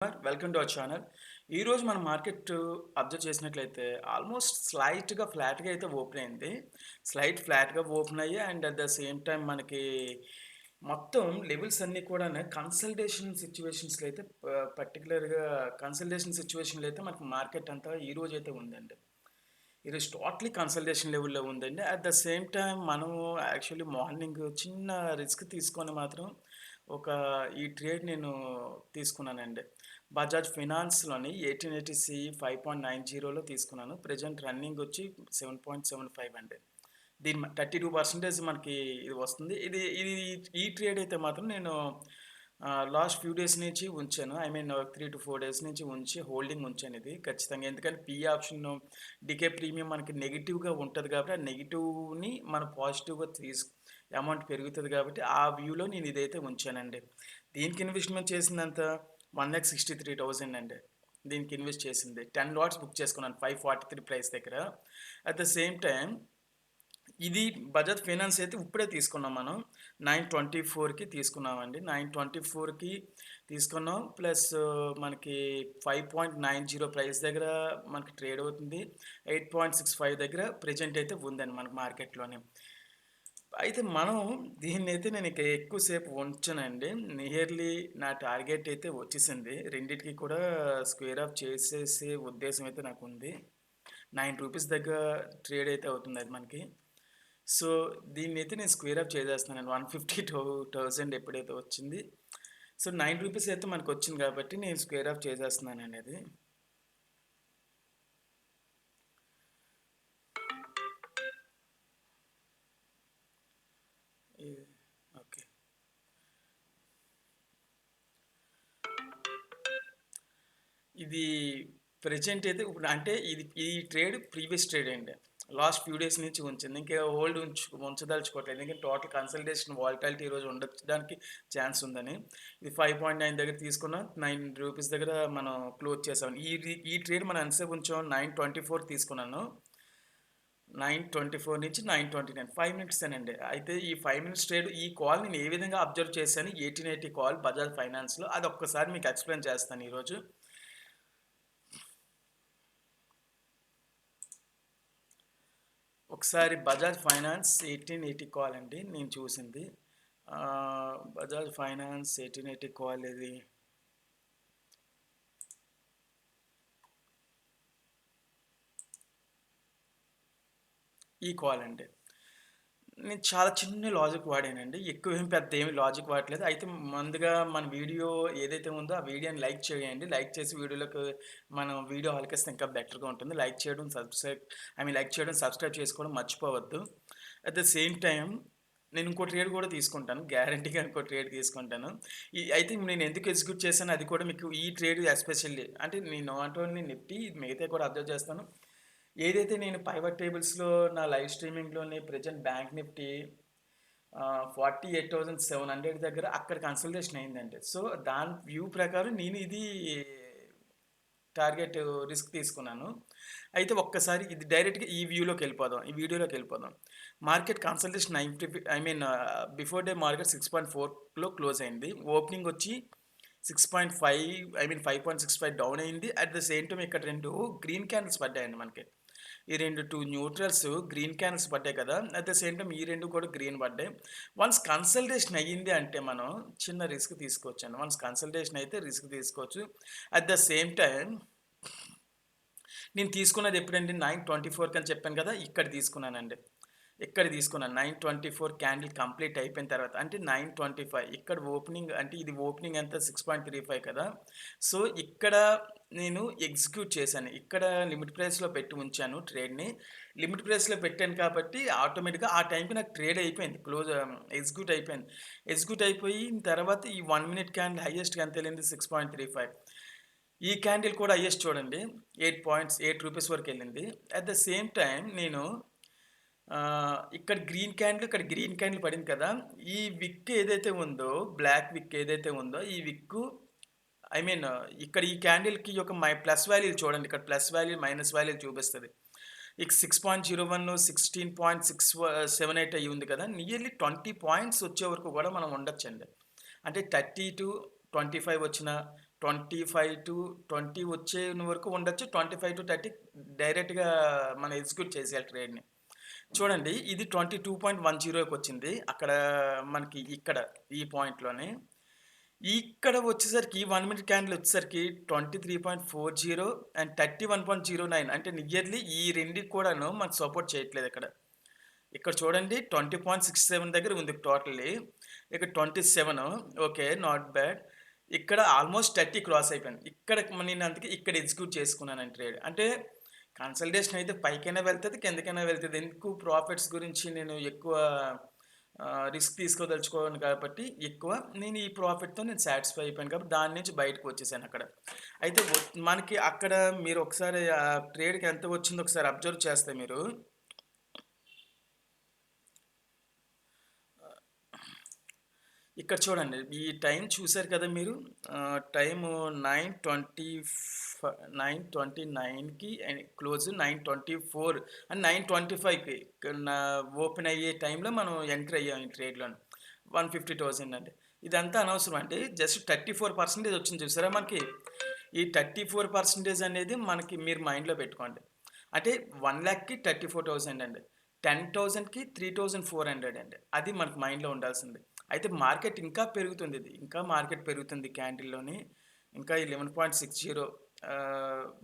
Welcome to our channel. ఈరోజు మన market observe చేసినట్లయితే ఆల్మోస్ట్ స్లైట్‌గా ఫ్లాట్‌గా అయితే ఓపెన్ అయింది. ఫ్లాట్‌గా ఓపెన్ అయ్యి and at the same time మనకి మొత్తం లెవెల్స్ అన్నీ కూడాను కన్సల్టేషన్ సిట్యుయేషన్స్‌లో అయితే పర్టిక్యులర్‌గా కన్సల్టేషన్ సిట్యుయేషన్‌లో అయితే మనకి మార్కెట్ అంతా ఈరోజైతే ఉందండి. ఈరోజు టోటలీ కన్సల్టేషన్ లెవెల్‌లో ఉందండి. అట్ ద సేమ్ టైమ్ మనము యాక్చువల్లీ మార్నింగ్ చిన్న రిస్క్ తీసుకొని మాత్రం ఒక ఈ ట్రేడ్ నేను తీసుకున్నానండి. బజాజ్ ఫినాన్స్‌లోని 1880 5.90లో తీసుకున్నాను. ప్రెజెంట్ రన్నింగ్ వచ్చి 7.75 అండి. దీని 32% మనకి ఇది వస్తుంది. ఇది ఈ ట్రేడ్ అయితే మాత్రం నేను లాస్ట్ ఫ్యూ డేస్ నుంచి ఉంచాను. ఐ మీన్ 3-4 డేస్ నుంచి హోల్డింగ్ ఉంచాను ఇది ఖచ్చితంగా. ఎందుకంటే పీ ఆప్షన్ డికే ప్రీమియం మనకి నెగెటివ్‌గా ఉంటది కాబట్టి, ఆ నెగెటివ్‌ని మనం పాజిటివ్‌గా అమౌంట్ పెరుగుతది కాబట్టి, ఆ వ్యూలో నేను ఇదైతే ఉంచానండి. దీనికి ఇన్వెస్ట్‌మెంట్ చేసిందెంత 1,63,000 అండి. దీనికి ఇన్వెస్ట్ చేసింది. 10 లాట్స్ బుక్ చేసుకున్నాను 543 ప్రైస్ దగ్గర. అట్ ద సేమ్ టైమ్ ఇది బజాజ్ ఫైనాన్స్ అయితే ఇప్పుడే తీసుకున్నాం మనం. 924కి తీసుకున్నామండి. 924కి తీసుకున్నాం. ప్లస్ మనకి 5.90 ప్రైస్ దగ్గర మనకి ట్రేడ్ అవుతుంది. 8.65 దగ్గర ప్రెజెంట్ అయితే ఉందండి మనకి మార్కెట్‌లోని. అయితే మనం దీన్నైతే నేను ఇక ఎక్కువ సేపు ఉంచనండి. నియర్లీ నా టార్గెట్ అయితే వచ్చేసింది. రెండిటికి కూడా స్క్వేర్ ఆఫ్ చేసేసే ఉద్దేశ్యం అయితే నాకుంది. రూ. 9 దగ్గర ట్రేడ్ అయితే అవుతుంది అది మనకి. సో, దీన్నైతే నేను స్క్వేర్ అప్ చేసేస్తున్నానండి. 152,000 ఎప్పుడైతే వచ్చింది. సో, రూ. 9 అయితే మనకొచ్చింది కాబట్టి నేను స్క్వేర్ అప్ చేసేస్తున్నానండి అది. ఇది ఓకే. ఇది ప్రెజెంట్ అయితే ఇప్పుడు అంటే ఈ ట్రేడ్ ప్రీవియస్ ట్రేడ్ అండి. లాస్ట్ ఫ్యూ డేస్ నుంచి ఉంచింది. ఇంకా హోల్డ్ ఉంచదలుచుకోవట్లేదు. ఎందుకంటే టోటల్ కన్సల్టేషన్ వాలటాలిటీ ఈరోజు ఉండడానికి ఛాన్స్ ఉందని. ఇది 5.9 దగ్గర తీసుకున్నాం. రూ. 9 దగ్గర మనం క్లోజ్ చేసాం. ఈ ట్రేడ్ మనం ఎంతసేపు ఉంచాం 9.24 తీసుకున్నాను. 9.24 నుంచి 9.29 5 మినిట్సేనండి. అయితే ఈ 5 మినిట్స్ ట్రేడ్ ఈ కాల్ నేను ఏ విధంగా అబ్జర్వ్ చేశాను 1880 కాల్ బజాజ్ ఫైనాన్స్‌లో అది ఒక్కసారి మీకు ఎక్స్‌ప్లెయిన్ చేస్తాను ఈరోజు. ఒకసారి బజాజ్ ఫైనాన్స్ 1880 కాల్ అండి నేను చూసింది. బజాజ్ ఫైనాన్స్ 1880 కాల్ ఇది. ఈ కాల్ అండి. నేను చాలా చిన్న లాజిక్ వాడానండి. ఎక్కువేం పెద్ద ఏమి లాజిక్ వాడట్లేదు. అయితే ముందుగా మన వీడియో ఏదైతే ఉందో ఆ వీడియోని లైక్ చేయండి. లైక్ చేసి వీడియోలోకి మనం వీడియో ఆలకిస్తే ఇంకా బెటర్‌గా ఉంటుంది. లైక్ చేయడం, సబ్స్క్రైబ్ చేసుకోవడం మర్చిపోవద్దు. అట్ ద సేమ్ టైమ్ నేను ఇంకో ట్రేడ్ కూడా తీసుకుంటాను. గ్యారంటీగా ఇంకో ట్రేడ్ తీసుకుంటాను. అయితే నేను ఎందుకు ఎగ్జిక్యూట్ చేశానో అది కూడా మీకు ఈ ట్రేడ్ ఎస్పెషల్లీ అంటే నేను నాట్ ఓన్లీ నిఫ్టీ మిగతావి కూడా అబ్జర్వ్ చేస్తాను. ఏదైతే నేను పైవట్ టేబుల్స్‌లో నా లైవ్ స్ట్రీమింగ్‌లోని ప్రెజెంట్ బ్యాంక్ నిఫ్టీ 48,700 దగ్గర అక్కడ కన్సల్టేషన్ అయిందండి. సో, దాని వ్యూ ప్రకారం నేను ఇది టార్గెట్ రిస్క్ తీసుకున్నాను. అయితే ఒక్కసారి ఇది డైరెక్ట్‌గా ఈ వ్యూలోకి వెళ్ళిపోదాం. ఈ వీడియోలోకి వెళ్ళిపోదాం. Market consultation I mean before day market 6.4లో క్లోజ్ అయింది. ఓపెనింగ్ వచ్చి 6.5 ఐ మీన్ 5.65 డౌన్ అయింది. అట్ ద సేమ్ టైమ్ ఇక్కడ 2 గ్రీన్ క్యాండిల్స్ పడ్డాయండి మనకి. ఈ 2 న్యూట్రల్స్ గ్రీన్ క్యాండిల్స్ పడ్డాయి కదా! అట్ ద సేమ్ టైమ్ ఈ 2 కూడా గ్రీన్ పడ్డాయి. వన్స్ కన్సల్టేషన్ అయ్యింది అంటే మనం చిన్న రిస్క్ తీసుకోవచ్చండి. వన్స్ కన్సల్టేషన్ అయితే రిస్క్ తీసుకోవచ్చు. అట్ ద సేమ్ టైమ్ నేను తీసుకున్నది ఎప్పుడండి 9:24 అని చెప్పాను కదా! ఇక్కడ తీసుకున్నానండి. ఇక్కడ తీసుకున్నాను. 9:24 క్యాండిల్ కంప్లీట్ అయిపోయిన తర్వాత అంటే 9:25 ఇక్కడ ఓపెనింగ్ అంటే ఇది ఓపెనింగ్ ఎంత 6.35 కదా! సో, ఇక్కడ నేను ఎగ్జిక్యూట్ చేశాను. ఇక్కడ లిమిట్ ప్రైస్‌లో పెట్టి ఉంచాను ట్రేడ్‌ని. లిమిట్ ప్రైస్‌లో పెట్టాను కాబట్టి ఆటోమేటిక్‌గా ఆ టైంకి నాకు ట్రేడ్ అయిపోయింది. ఎగ్జిక్యూట్ అయిపోయింది. ఎగ్జిక్యూట్ అయిపోయిన తర్వాత ఈ 1 మినిట్ క్యాండిల్ హైయెస్ట్‌గా ఎంత ఎళ్ళింది 6.35. ఈ క్యాండిల్ కూడా హైయెస్ట్ చూడండి. 8 రూపీస్ వరకెళ్ళింది. అట్ ద సేమ్ టైమ్ నేను ఇక్కడ గ్రీన్ క్యాండిల్ పడింది కదా! ఈ విక్ ఏదైతే ఉందో, బ్లాక్ విక్ ఏదైతే ఉందో, ఈ విక్కు ఐ మీన్ ఇక్కడ ఈ క్యాండిల్‌కి ఒక ప్లస్ వాల్యూలు చూడండి. ఇక్కడ ప్లస్ వాల్యూ, మైనస్ వాల్యూలు చూపిస్తది. ఇక 6.01, 16.678 అయ్యి ఉంది కదా! నియర్లీ 20 పాయింట్స్ వచ్చే వరకు కూడా మనం ఉండొచ్చండి. అంటే 30-25 వచ్చినా, 25-20 వచ్చే వరకు ఉండొచ్చు. 25-30 డైరెక్ట్‌గా మనం ఎగ్జిక్యూట్ చేసేయాలి ట్రేడ్‌ని. చూడండి ఇది 22.10కొచ్చింది. అక్కడ మనకి ఇక్కడ ఈ పాయింట్‌లోని. ఇక్కడ వచ్చేసరికి 1 మినిట్ క్యాండిల్ వచ్చేసరికి 23.40 అండ్ 31.09 అంటే నియర్లీ ఈ రెండిటి కూడాను మనకు సపోర్ట్ చేయట్లేదు ఇక్కడ. ఇక్కడ చూడండి 20.67 దగ్గర ఉంది టోటల్లీ. ఇక్కడ 27 ఓకే. Not bad. ఇక్కడ ఆల్మోస్ట్ 30 క్రాస్ అయిపోయింది. ఇక్కడ నేను అందుకే ఇక్కడ ఎగ్జిక్యూట్ చేసుకున్నానండి ట్రేడ్. అంటే కన్సల్టేషన్ అయితే పైకైనా వెళ్తది, కిందకైనా వెళ్తది. ఎందుకు ప్రాఫిట్స్ గురించి నేను ఎక్కువ రిస్క్ తీసుకోదలుచుకోను కాబట్టి నేను ఈ ప్రాఫిట్‌తో నేను సాటిస్ఫై అయిపోయాను కాబట్టి దాని నుంచి బయటకు వచ్చేసాను అక్కడ. అయితే మనకి అక్కడ మీరు ఒకసారి ట్రేడ్‌కి ఎంత వచ్చిందో ఒకసారి అబ్జర్వ్ చేస్తే మీరు ఇక్కడ చూడండి. ఈ టైం చూసారు కదా మీరు. టైము 9:29కి క్లోజ్ 9:24 అండ్ 9:25కి ఓపెన్ అయ్యే టైంలో మనం ఎంటర్ అయ్యాం ఈ ట్రేడ్‌లోని. 150,000 అండి. ఇదంతా అనవసరం అండి. జస్ట్ 34% వచ్చింది చూసారా మనకి. ఈ 34% అనేది మనకి మీరు మైండ్‌లో పెట్టుకోండి. అంటే 1,00,000కి 34,000 అండి. 10,000కి 3,400 అండి. అది మనకు మైండ్‌లో ఉండాల్సింది. అయితే మార్కెట్ ఇంకా పెరుగుతుంది ఇది. ఇంకా మార్కెట్ పెరుగుతుంది క్యాండిల్‌లోని. ఇంకా 11.60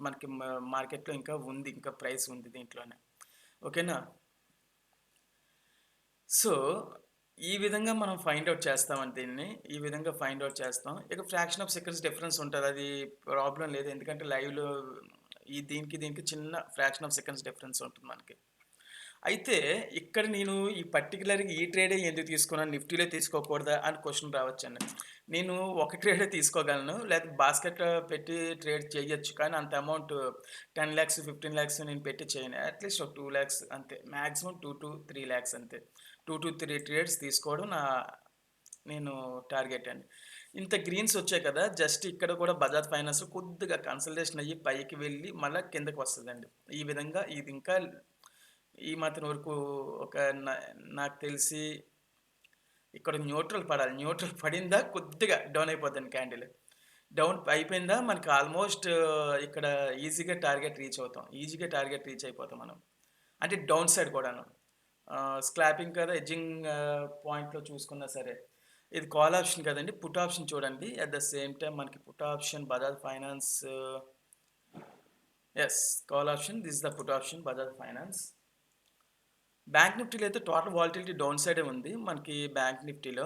మనకి మార్కెట్‌లో ఇంకా ఉంది. ఇంకా ప్రైస్ ఉంది దీంట్లోనే. ఓకేనా? సో, ఈ విధంగా మనం ఫైండ్ ఔట్ చేస్తామండి దీన్ని. ఈ విధంగా ఫైండ్ ఔట్ చేస్తాం. ఇక ఫ్రాక్షన్ ఆఫ్ సెకండ్స్ డిఫరెన్స్ ఉంటది. అది ప్రాబ్లమ్ లేదు. ఎందుకంటే లైవ్‌లో దీనికి చిన్న ఫ్రాక్షన్ ఆఫ్ సెకండ్స్ డిఫరెన్స్ ఉంటుంది మనకి. అయితే ఇక్కడ నేను ఈ పర్టిక్యులర్‌గా ఈ ట్రేడే ఎందుకు తీసుకున్నాను? నిఫ్టీలో తీసుకోకూడదా? అని క్వెషన్ రావచ్చండి. నేను ఒక ట్రేడే తీసుకోగలను. లేకపోతే బాస్కెట్‌లో పెట్టి ట్రేడ్ చేయొచ్చు. కానీ అంత అమౌంట్ 10,00,000, 15,00,000 నేను పెట్టి చేయను. అట్‌లీస్ట్ ఒక 2,00,000 అంతే. మాక్సిమం 2-3 లాక్స్ అంతే. 2-3 ట్రేడ్స్ తీసుకోవడం నేను టార్గెట్ అండి. ఇంత గ్రీన్స్ వచ్చాయి కదా! జస్ట్ ఇక్కడ కూడా బజాజ్ ఫైనాన్స్‌లో కొద్దిగా కన్సల్టేషన్ అయ్యి పైకి వెళ్ళి మళ్ళా కిందకి వస్తదండి. ఈ విధంగా ఇది ఇంకా ఈ మాత్రం వరకు ఒక నాకు తెలిసి ఇక్కడ న్యూట్రల్ పడాలి. న్యూట్రల్ పడిందా కొద్దిగా డౌన్ అయిపోద్దండి క్యాండిల్. డౌన్ అయిపోయిందా మనకి ఆల్మోస్ట్ ఇక్కడ ఈజీగా టార్గెట్ రీచ్ అవుతాం. ఈజీగా టార్గెట్ రీచ్ అయిపోతాం మనం. అంటే డౌన్ సైడ్ కూడాను. స్క్లాపింగ్ కదా ఎడ్జింగ్ పాయింట్‌లో చూసుకున్నా సరే. ఇది కాల్ ఆప్షన్ కదండీ. పుట్ ఆప్షన్ చూడండి. అట్ ద సేమ్ టైమ్ మనకి put option Bajaj finance yes. Call option. This is the put option Bajaj finance. Bank నిఫ్టీలో అయితే టోటల్ వాలటిలిటీ డౌన్ సైడే ఉంది. మనకి బ్యాంక్ నిఫ్టీలో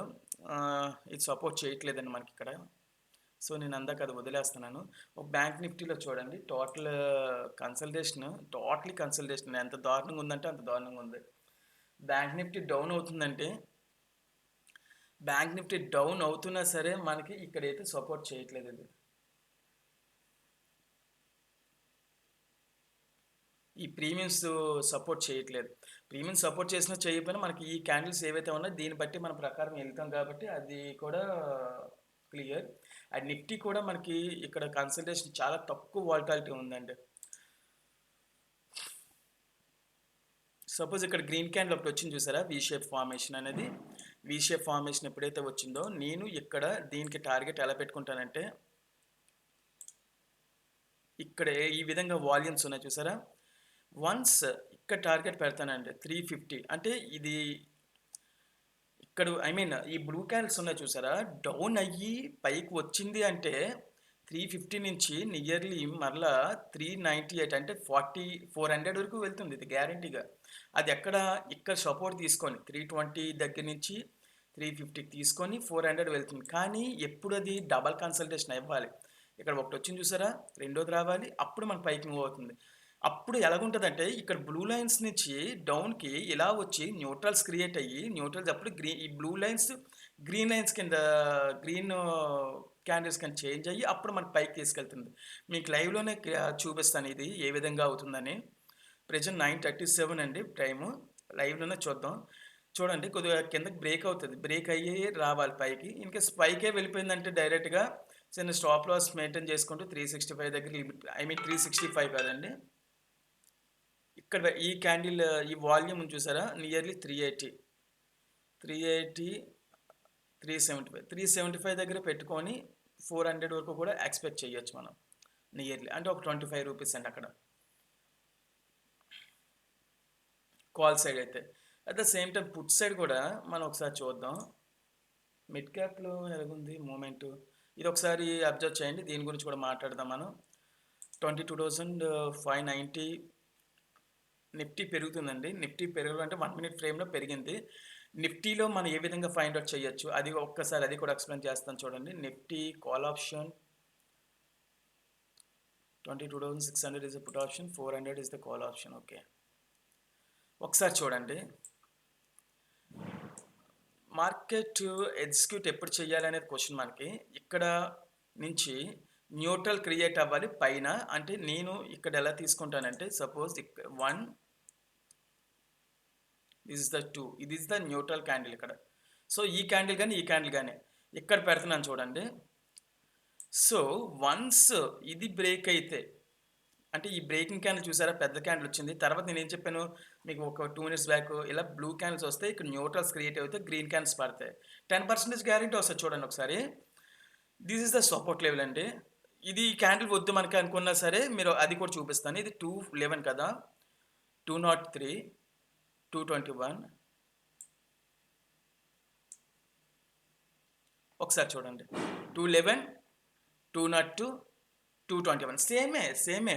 ఇది సపోర్ట్ చేయట్లేదండి మనకిక్కడ. సో, నేను అందాక అది వదిలేస్తున్నాను. ఒక బ్యాంక్ నిఫ్టీలో చూడండి టోటలీ కన్సల్టేషన్ ఎంత దారుణంగా ఉందంటే అంత దారుణంగా ఉంది. బ్యాంక్ నిఫ్టీ డౌన్ అవుతుందంటే బ్యాంక్ నిఫ్టీ డౌన్ అవుతున్నా సరే మనకి ఇక్కడైతే సపోర్ట్ చేయట్లేదు ఇది. ఈ ప్రీమియమ్స్ సపోర్ట్ చేయట్లేదు. ప్రీమియం సపోర్ట్ చేసినా చేయకపోయినా మనకి ఈ క్యాండిల్స్ ఏవైతే ఉన్నాయో దీన్ని బట్టి మన ప్రకారం వెళ్తాం కాబట్టి అది కూడా క్లియర్. అండ్ నిఫ్టీ కూడా మనకి ఇక్కడ కన్సల్టేషన్ చాలా తక్కువ వాలటాలిటీ ఉందండి. సపోజ్ ఇక్కడ గ్రీన్ క్యాండిల్ ఒకటి వచ్చింది చూసారా? వి షేప్ ఫార్మేషన్ అనేది. వి షేప్ ఫార్మేషన్ ఎప్పుడైతే వచ్చిందో నేను ఇక్కడ దీనికి టార్గెట్ ఎలా పెట్టుకుంటానంటే ఇక్కడ ఈ విధంగా వాల్యూమ్స్ ఉన్నాయి చూసారా? వన్స్ ఇక్కడ టార్గెట్ పెడతానండి 350 అంటే ఇది ఇక్కడ ఈ బ్లూ క్యాండిల్స్ ఉన్నాయి చూసారా? డౌన్ అయ్యి పైకి వచ్చింది అంటే 350 నుంచి నియర్లీ మరలా 398 అంటే 400 వరకు వెళ్తుంది ఇది గ్యారంటీగా. అది ఇక్కడ సపోర్ట్ తీసుకొని 320 దగ్గర నుంచి 350కి తీసుకొని 400 వెళ్తుంది. కానీ ఎప్పుడు అది డబల్ కన్సల్టేషన్ అవ్వాలి. ఇక్కడ ఒకటి వచ్చింది చూసారా? రెండోది రావాలి. అప్పుడు మన పైకి మూవ్ అవుతుంది. అప్పుడు ఎలాగుంటదంటే ఇక్కడ బ్లూ లైన్స్ నుంచి డౌన్‌కి ఇలా వచ్చి న్యూట్రల్స్ క్రియేట్ అయ్యి న్యూట్రల్స్ అప్పుడు ఈ బ్లూ లైన్స్ గ్రీన్ లైన్స్ కింద గ్రీన్ క్యాండిల్స్ కింద చేంజ్ అయ్యి అప్పుడు మనకి పైకి తీసుకెళ్తుంది. మీకు లైవ్‌లోనే చూపిస్తాను ఇది ఏ విధంగా అవుతుందని. ప్రెజెంట్ 9:37 అండి టైము. లైవ్‌లోనే చూద్దాం. చూడండి కొద్దిగా కిందకి బ్రేక్ అవుతది. బ్రేక్ అయ్యి రావాలి పైకి. ఇన్‌కేస్ పైకే వెళ్ళిపోయిందంటే డైరెక్ట్‌గా చిన్న స్టాప్ లాస్ మెయింటైన్ చేసుకుంటూ 365 దగ్గర లిమిట్ 365 కాదండి. ఇక్కడ ఈ క్యాండిల్ ఈ వాల్యూమ్ చూసారా? నియర్లీ 380, 375 దగ్గర పెట్టుకొని 400 వరకు కూడా ఎక్స్పెక్ట్ చేయొచ్చు మనం నియర్లీ. అంటే ఒక 25 రూపీస్ అండి అక్కడ కాల్ సైడ్ అయితే. At the same time put side కూడా మనం ఒకసారి చూద్దాం. మిడ్ క్యాప్లో ఎలాగుంది మూమెంట్, ఇది ఒకసారి అబ్జర్వ్ చేయండి. దీని గురించి కూడా మాట్లాడదాం మనం. 22,590 నిఫ్టీ పెరుగుతుందండి. నిఫ్టీ పెరగాలంటే 1 మినిట్ ఫ్రేమ్లో పెరిగింది. నిఫ్టీలో మనం ఏ విధంగా ఫైండ్ అవుట్ చేయొచ్చు అది ఒక్కసారి అది కూడా ఎక్స్ప్లెయిన్ చేస్తాను చూడండి. Nifty call option 22,600 is the put option, 400 is the call option. Okay, ఒకసారి చూడండి. మార్కెట్ ఎగ్జిక్యూట్ ఎప్పుడు చేయాలి అనేది క్వశ్చన్ మనకి. ఇక్కడ నుంచి న్యూట్రల్ క్రియేట్ అవ్వాలి పైన. అంటే నేను ఇక్కడ ఎలా తీసుకుంటానంటే సపోజ్ 1, దిస్ ఇస్ ద 2, ఇది ఇస్ ద న్యూట్రల్ క్యాండిల్ ఇక్కడ. సో ఈ క్యాండిల్ కానీ ఈ క్యాండిల్ కానీ ఇక్కడ పెడుతున్నాను చూడండి. సో వన్స్ ఇది బ్రేక్ అయితే, అంటే ఈ బ్రేకింగ్ క్యాండిల్ చూసారా, పెద్ద క్యాండిల్ వచ్చింది. తర్వాత నేను ఏం చెప్పాను మీకు ఒక 2 మినిట్స్ బ్యాక్, ఇలా బ్లూ క్యాండిల్స్ వస్తాయి, ఇక్కడ న్యూట్రల్స్ క్రియేట్ అవుతాయి, గ్రీన్ క్యాండిల్స్ పడతాయి. 10% గ్యారెంటీ వస్తుంది చూడండి ఒకసారి. This is the support level అండి. ఇది క్యాండిల్ వద్దు మనకి అనుకున్నా సరే మీరు అది కూడా చూపిస్తాను. ఇది 211 కదా, 203, 221. ఒకసారి చూడండి, 211, 202, 221 సేమే.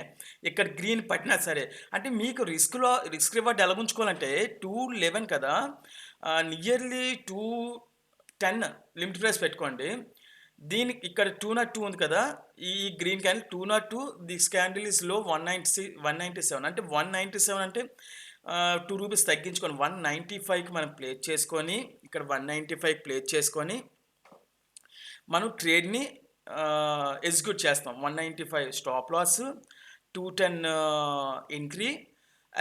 ఇక్కడ గ్రీన్ పట్టినా సరే అంటే మీకు రిస్క్ రివార్డ్ ఎలా ఉంచుకోవాలంటే 211 కదా, నియర్లీ 210 లిమిట్ ప్రైస్ పెట్టుకోండి. దీనికి ఇక్కడ 202 ఉంది కదా, ఈ green candle 202, this candle is low 197. అంటే 197 అంటే 2 రూపీస్ తగ్గించుకొని 195కి మనం ప్లేస్ చేసుకొని, ఇక్కడ 195 ప్లేస్ చేసుకొని మనం ట్రేడ్ని ఎగ్జిక్యూట్ చేస్తాం. 195 stop loss, 210 entry.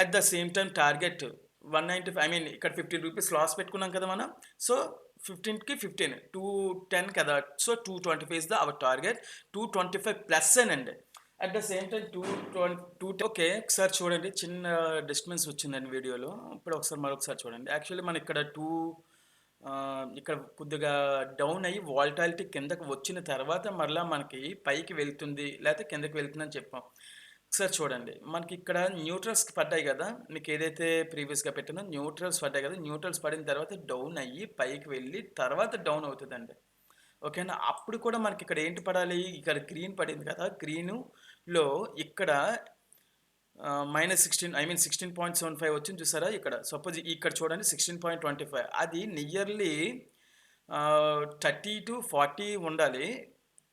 At the same time target 195, I mean ఇక్కడ 15 రూపీస్ లాస్ పెట్టుకున్నాం కదా మనం. సో 15కి 15, 210 కదా, so 225 is the our target. 225 plus అండి. At the same time 220. Okay, ఒకసారి చూడండి, చిన్న డిస్టర్బెన్స్ వచ్చిందండి వీడియోలో. ఇప్పుడు మరొకసారి చూడండి. యాక్చువల్లీ మన ఇక్కడ ఇక్కడ కొద్దిగా డౌన్ అయ్యి వాలటాలిటీ కిందకు వచ్చిన తర్వాత మరలా మనకి పైకి వెళ్తుంది లేకపోతే కిందకి వెళ్తుందని చెప్పాం. ఒకసారి చూడండి, మనకి ఇక్కడ న్యూట్రల్స్ పడ్డాయి కదా, మీకు ఏదైతే ప్రీవియస్గా పెట్టినా న్యూట్రల్స్ పడ్డాయి కదా, న్యూట్రల్స్ పడిన తర్వాత డౌన్ అయ్యి పైకి వెళ్ళి తర్వాత డౌన్ అవుతుందండి. ఓకేనా, అప్పుడు కూడా మనకి ఇక్కడ ఏంటి పడాలి, ఇక్కడ గ్రీన్ పడింది కదా, గ్రీనులో ఇక్కడ -16, ఐ మీన్ 16.75 వచ్చింది చూసారా ఇక్కడ. సపోజ్ ఇక్కడ చూడండి 16.25, అది నియర్లీ 30 to 40 ఉండాలి.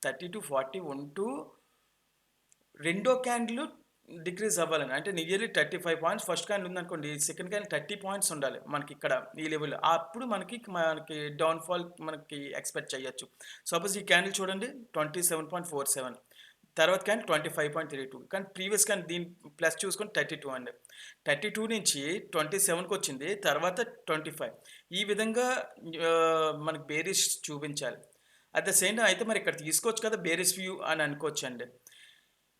30 to 40 ఉంటూ రెండో క్యాండిల్ డిక్రీజ్ అవ్వాలని, అంటే నియర్లీ 35 పాయింట్స్ ఫస్ట్ క్యాండిల్ ఉందనుకోండి, సెకండ్ క్యాండిల్ 30 పాయింట్స్ ఉండాలి మనకి ఇక్కడ ఈ లెవెల్. అప్పుడు మనకి డౌన్ఫాల్ మనకి ఎక్స్పెక్ట్ చేయొచ్చు. సపోజ్ ఈ క్యాండిల్ చూడండి 27.47, తర్వాత క్యాండిల్ 25.32, కానీ ప్రీవియస్ క్యాండిల్ దీని ప్లస్ చూసుకొని 32 అండి. 32 నుంచి 27కి వచ్చింది, తర్వాత 25. ఈ విధంగా మనకి బేరిష్ చూపించాలి. అట్ ద సేమ్ టైం అయితే మరి ఇక్కడ తీసుకోవచ్చు కదా బేరిష్ వ్యూ అని అనుకోవచ్చు అండి.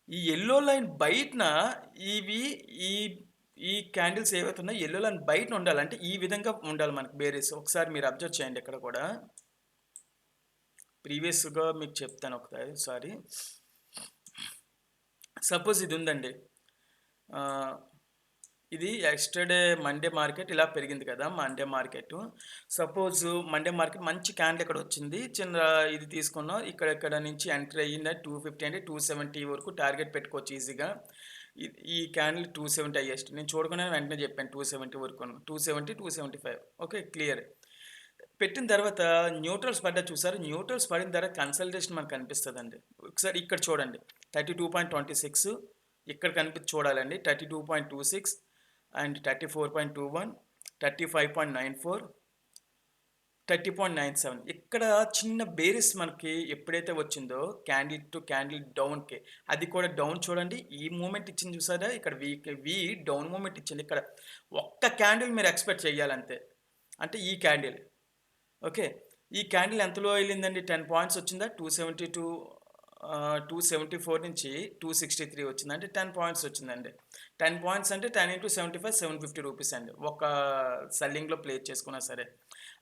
ఈ ఎల్లో లైన్ బయటన ఈ క్యాండిల్స్ ఏవైతే ఉన్నాయో ఎల్లో లైన్ బయట ఉండాలి, అంటే ఈ విధంగా ఉండాలి మనకి బేరిష్. ఒకసారి మీరు అబ్జర్వ్ చేయండి. ఇక్కడ కూడా ప్రీవియస్గా మీకు చెప్తాను ఒకసారి. సపోజ్ ఇది ఉందండి, ఇది ఎస్టర్డే మండే మార్కెట్ ఇలా పెరిగింది కదా, Monday market. Suppose Monday market మంచి క్యాండిల్ ఇక్కడ వచ్చింది, చిన్న ఇది తీసుకున్నాం. ఇక్కడ నుంచి ఎంట్రీ అయ్యింది 250 అంటే 270 వరకు టార్గెట్ పెట్టుకోవచ్చు ఈజీగా. ఈ క్యాండిల్ 270 హైయెస్ట్, నేను చూడకుండా వెంటనే చెప్పాను 270 వరకు, 270, 275. Okay, clear. పెట్టిన తర్వాత న్యూట్రల్స్ పడ్డా చూసారు, న్యూట్రల్స్ పడిన తర్వాత కన్సల్టేషన్ మనకు కనిపిస్తుందండి. ఒకసారి ఇక్కడ చూడండి 32.26, ఇక్కడ చూడాలండి 32.26 అండ్ 34.21, 35.94, 30.97. ఇక్కడ చిన్న బేరిస్ మనకి ఎప్పుడైతే వచ్చిందో క్యాండిల్ టు క్యాండిల్ డౌన్కి, అది కూడా డౌన్ చూడండి. ఈ మూమెంట్ ఇచ్చింది చూసారా, ఇక్కడ వి డౌన్ మూమెంట్ ఇచ్చింది. ఇక్కడ ఒక్క క్యాండిల్ మీరు ఎక్స్పెక్ట్ చేయాలంతే, అంటే ఈ క్యాండిల్. ఓకే, ఈ క్యాండిల్ ఎంతలో వెళ్ళిందండి, 10 పాయింట్స్ వచ్చిందా, 274 నుంచి 263 వచ్చింది, అంటే 10 పాయింట్స్ వచ్చిందండి. 10 పాయింట్స్ అంటే 10 into 75, 750 రూపీస్ అండి, ఒక సెల్లింగ్లో ప్లేస్ చేసుకున్నా సరే.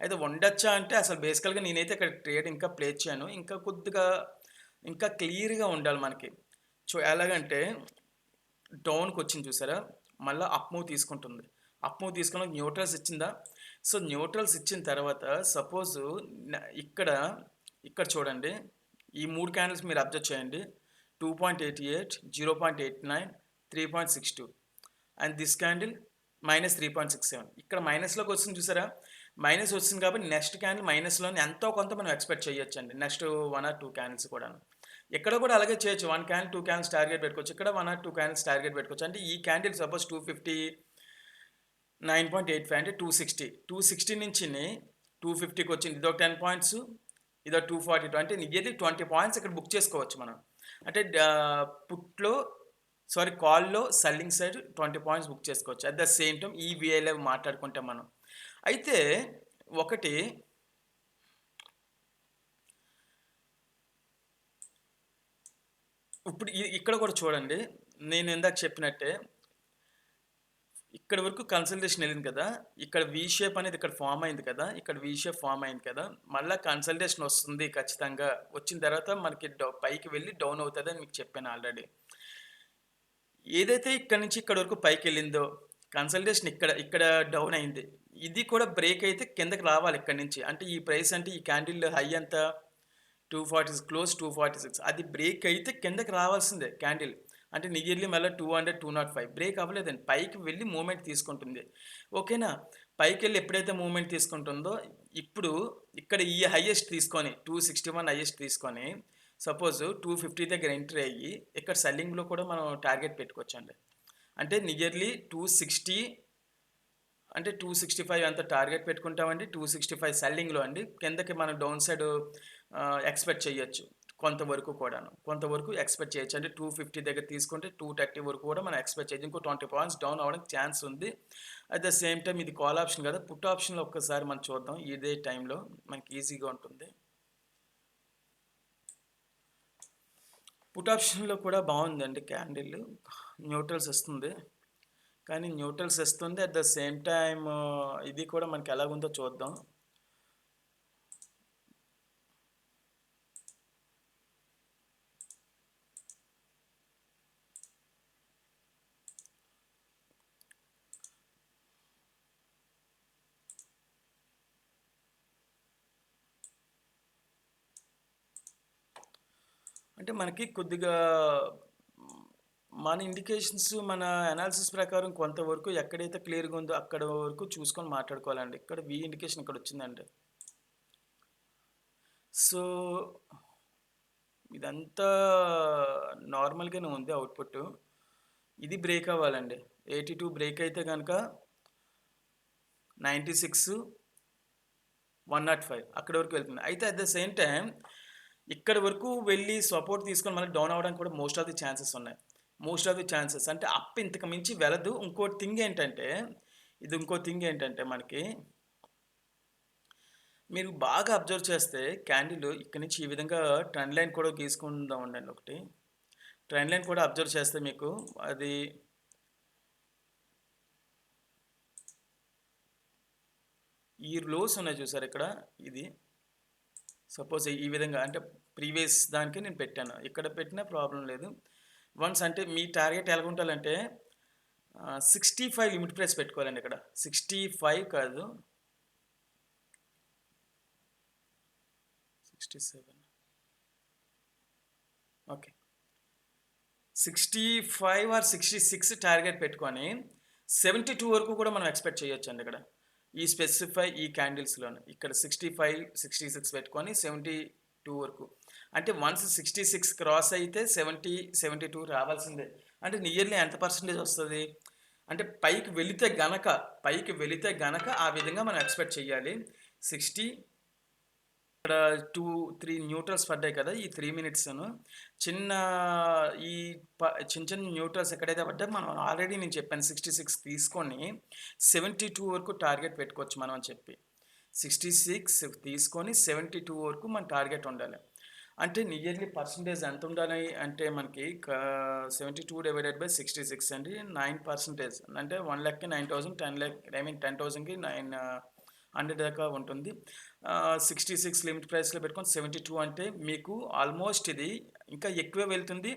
అయితే ఉండొచ్చా అంటే అసలు బేసికల్గా నేనైతే ఇక్కడ ట్రేడ్ ఇంకా ప్లేస్ చేయను, ఇంకా కొద్దిగా ఇంకా క్లియర్‌గా ఉండాలి మనకి. ఎలాగంటే డౌన్‌కొచ్చింది చూసారా? మళ్ళా అప్ మూవ్ తీసుకుంటుంది. అప్ మూవ్ తీసుకున్నాక న్యూట్రల్స్ ఇచ్చిందా? సో, న్యూట్రల్స్ ఇచ్చిన తర్వాత సపోజు న ఇక్కడ, ఇక్కడ చూడండి. ఈ 3 క్యాండిల్స్ మీరు అబ్జర్వ్ చేయండి. 2.88, 0.89, 3.62 అండ్ దిస్ క్యాండిల్ -3.67. ఇక్కడ మైనస్‌లోకి వచ్చింది చూసారా? మైనస్ వచ్చింది కాబట్టి నెక్స్ట్ క్యాండిల్ మైనస్‌లోనే ఎంతో కొంత మనం ఎక్స్‌పెక్ట్ చేయొచ్చండి. నెక్స్ట్ 1 ఆర్ 2 క్యాండిల్స్ కూడాను. ఇక్కడ కూడా అలాగే చేయొచ్చు. 1 క్యాండిల్, 2 క్యాండిల్స్ టార్గెట్ పెట్టుకోవచ్చు. ఇక్కడ 1 ఆర్ 2 క్యాండిల్స్ టార్గెట్ పెట్టుకోవచ్చు. అంటే ఈ క్యాండిల్ సపోజ్ 259.85 అంటే 260. 260 నుంచిని 250కి వచ్చింది. ఇదొక 10 పాయింట్స్. ఇదొక 242 అంటే నియర్లీ 20 పాయింట్స్ ఇక్కడ బుక్ చేసుకోవచ్చు మనం. అంటే పుట్‌లో కాల్‌లో సెల్లింగ్ సైడ్ 20 పాయింట్స్ బుక్ చేసుకోవచ్చు. అట్ ద సేమ్ టైమ్ ఈ వీఐలో మాట్లాడుకుంటే మనం. అయితే ఒకటి ఇప్పుడు ఇక్కడ కూడా చూడండి. నేను ఇందాక చెప్పినట్టే ఇక్కడి వరకు కన్సల్టేషన్ వెళ్ళింది కదా! ఇక్కడ వి షేప్ అనేది ఇక్కడ ఫార్మ్ అయింది కదా! ఇక్కడ వి షేప్ ఫార్మ్ అయింది కదా! మళ్ళా కన్సల్టేషన్ వస్తుంది ఖచ్చితంగా. వచ్చిన తర్వాత మనకి పైకి వెళ్ళి డౌన్ అవుతదని మీకు చెప్పాను ఆల్రెడీ. ఏదైతే ఇక్కడి నుంచి ఇక్కడి వరకు పైకెళ్ళిందో కన్సల్టేషన్ ఇక్కడ డౌన్ అయింది. ఇది కూడా బ్రేక్ అయితే కిందకి రావాలి ఇక్కడి నుంచి. అంటే ఈ ప్రైస్ అంటే ఈ క్యాండిల్ హై ఎంత 240 క్లోజ్ 246 అది బ్రేక్ అయితే కిందకి రావాల్సిందే క్యాండిల్. అంటే నియర్లీ మళ్ళీ 200, 205 బ్రేక్ అవ్వలేదండి. పైకి వెళ్ళి మూవ్‌మెంట్ తీసుకుంటుంది. ఓకేనా? పైకెళ్ళి ఎప్పుడైతే మూవ్‌మెంట్ తీసుకుంటుందో ఇప్పుడు ఇక్కడ ఈ హైయెస్ట్ తీసుకొని 261 హైయెస్ట్ తీసుకొని సపోజ్ 250 దగ్గర ఎంట్రీ అయ్యి ఇక్కడ సెల్లింగ్‌లో కూడా మనం టార్గెట్ పెట్టుకోవచ్చండి. అంటే నియర్లీ 260 అంటే 265 అంత టార్గెట్ పెట్టుకుంటామండి. 265 సెల్లింగ్‌లో అండి. కిందకి మనం డౌన్ సైడ్ ఎక్స్‌పెక్ట్ చేయొచ్చు. కొంతవరకు కూడాను. కొంతవరకు ఎక్స్‌పెక్ట్ చేయొచ్చు. అంటే 250 దగ్గర తీసుకుంటే 230 వరకు కూడా మనం ఎక్స్‌పెక్ట్ చేయొచ్చు. ఇంకో 20 పాయింట్స్ డౌన్ అవ్వడానికి ఛాన్స్ ఉంది. అట్ ద సేమ్ టైమ్ ఇది కాల్ ఆప్షన్ కదా! పుట్ ఆప్షన్‌లో ఒక్కసారి మనం చూద్దాం. ఇదే టైంలో మనకి ఈజీగా ఉంటుంది. పుట్ ఆప్షన్‌లో కూడా బావుందండి క్యాండిల్. న్యూట్రల్స్ ఇస్తుంది. కానీ న్యూట్రల్స్ ఇస్తుంది. అట్ ద సేమ్ టైమ్ ఇది కూడా మనకి ఎలాగుందో చూద్దాం. అంటే మనకి కొద్దిగా మన ఇండికేషన్స్, మన అనాలిసిస్ ప్రకారం కొంతవరకు ఎక్కడైతే క్లియర్‌గా ఉందో అక్కడ వరకు చూసుకొని మాట్లాడుకోవాలండి. ఇక్కడ వి ఇండికేషన్ ఇక్కడొచ్చిందండి. సో, ఇదంతా నార్మల్‌గానే ఉంది అవుట్‌పుట్. ఇది బ్రేక్ అవ్వాలండి. 82 బ్రేక్ అయితే గనక 96, 105 అక్కడి వరకు వెళ్తుంది. అయితే అట్ ద సేమ్ టైమ్ ఇక్కడి వరకు వెళ్ళి సపోర్ట్ తీసుకొని మళ్ళీ డౌన్ అవ్వడానికి కూడా మోస్ట్ ఆఫ్ ది ఛాన్సెస్ ఉన్నాయి. మోస్ట్ ఆఫ్ ది ఛాన్సెస్ అంటే అప్ ఇంతకు మించి వెళ్ళదు. ఇంకో థింగ్ ఏంటంటే మనకి మీరు బాగా అబ్జర్వ్ చేస్తే క్యాండిల్ ఇక్కడి నుంచి ఈ విధంగా ట్రెండ్ లైన్ కూడా గీసుకుందాం ఉండండి ఒకటి. ట్రెండ్ లైన్ కూడా అబ్జర్వ్ చేస్తే మీకు అది ఈ లోస్ ఉన్నాయి చూసారా ఇక్కడ ఇది. సపోజ్ ఈ విధంగా అంటే ప్రీవియస్ దానికి నేను పెట్టాను. ఇక్కడ పెట్టినా ప్రాబ్లమ్ లేదు. వన్స్ అంటే మీ టార్గెట్ ఎలాగుండాలంటే 65 లిమిట్ ప్రైస్ పెట్టుకోవాలండి ఇక్కడ. 65 కాదు. 67 ఓకే. 65 ఆర్ 66 టార్గెట్ పెట్టుకొని 72 వరకు కూడా మనం ఎక్స్‌పెక్ట్ చేయొచ్చండి ఇక్కడ. ఈ క్యాండిల్స్‌లోనే. ఇక్కడ 65, 66 పెట్టుకొని 72 వరకు. అంటే వన్స్ 66 క్రాస్ అయితే 70, 72 రావాల్సిందే. అంటే నియర్లీ ఎంత పర్సెంటేజ్ వస్తది? అంటే పైకి వెళితే గనక ఆ విధంగా మనం ఎక్స్‌పెక్ట్ చేయాలి. 60 ఇక్కడ 2, 3 న్యూట్రల్స్ పడ్డాయి కదా! ఈ 3 మినిట్స్‌ను చిన్న ఈ చిన్న న్యూట్రల్స్ ఎక్కడైతే పడ్డాయో మనం ఆల్రెడీ నేను చెప్పాను 66 తీసుకొని 72 వరకు టార్గెట్ పెట్టుకోవచ్చు మనం అని చెప్పి. 66 తీసుకొని 72 వరకు మన టార్గెట్ ఉండాలి. అంటే నియర్లీ పర్సెంటేజ్ ఎంత ఉండాలి అంటే మనకి 72 డివైడెడ్ బై 66 అండి 9%. అంటే 1,09,000 10,00,000 10,000కి 9 100 దాకా ఉంటుంది. 66 లిమిట్ ప్రైస్‌లో పెట్టుకొని 72 అంటే మీకు ఆల్మోస్ట్ ఇది ఇంకా ఎక్కువే వెళ్తుంది.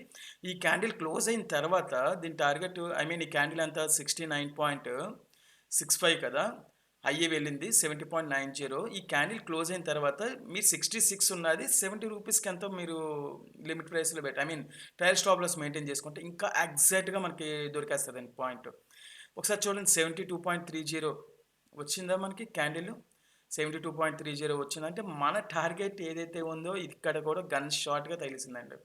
ఈ క్యాండిల్ క్లోజ్ అయిన తర్వాత దీని టార్గెట్ ఐ మీన్ ఈ క్యాండిల్ అంతా 69.65 కదా! హై వెళ్ళింది 70.90. ఈ క్యాండిల్ క్లోజ్ అయిన తర్వాత మీరు 66 ఉన్నది 70 రూపీస్‌కి ఎంతో మీరు లిమిట్ ప్రైస్‌లో I mean trail stop loss maintain చేసుకుంటే ఇంకా ఎగ్జాక్ట్‌గా మనకి దొరికేస్తదండి పాయింట్. ఒకసారి చూడండి 72.30 వచ్చిందా మనకి క్యాండిల్? 72.30 వచ్చిందంటే మన టార్గెట్ ఏదైతే ఉందో ఇక్కడ కూడా గన్ షాట్‌గా తగిలేసిందండి.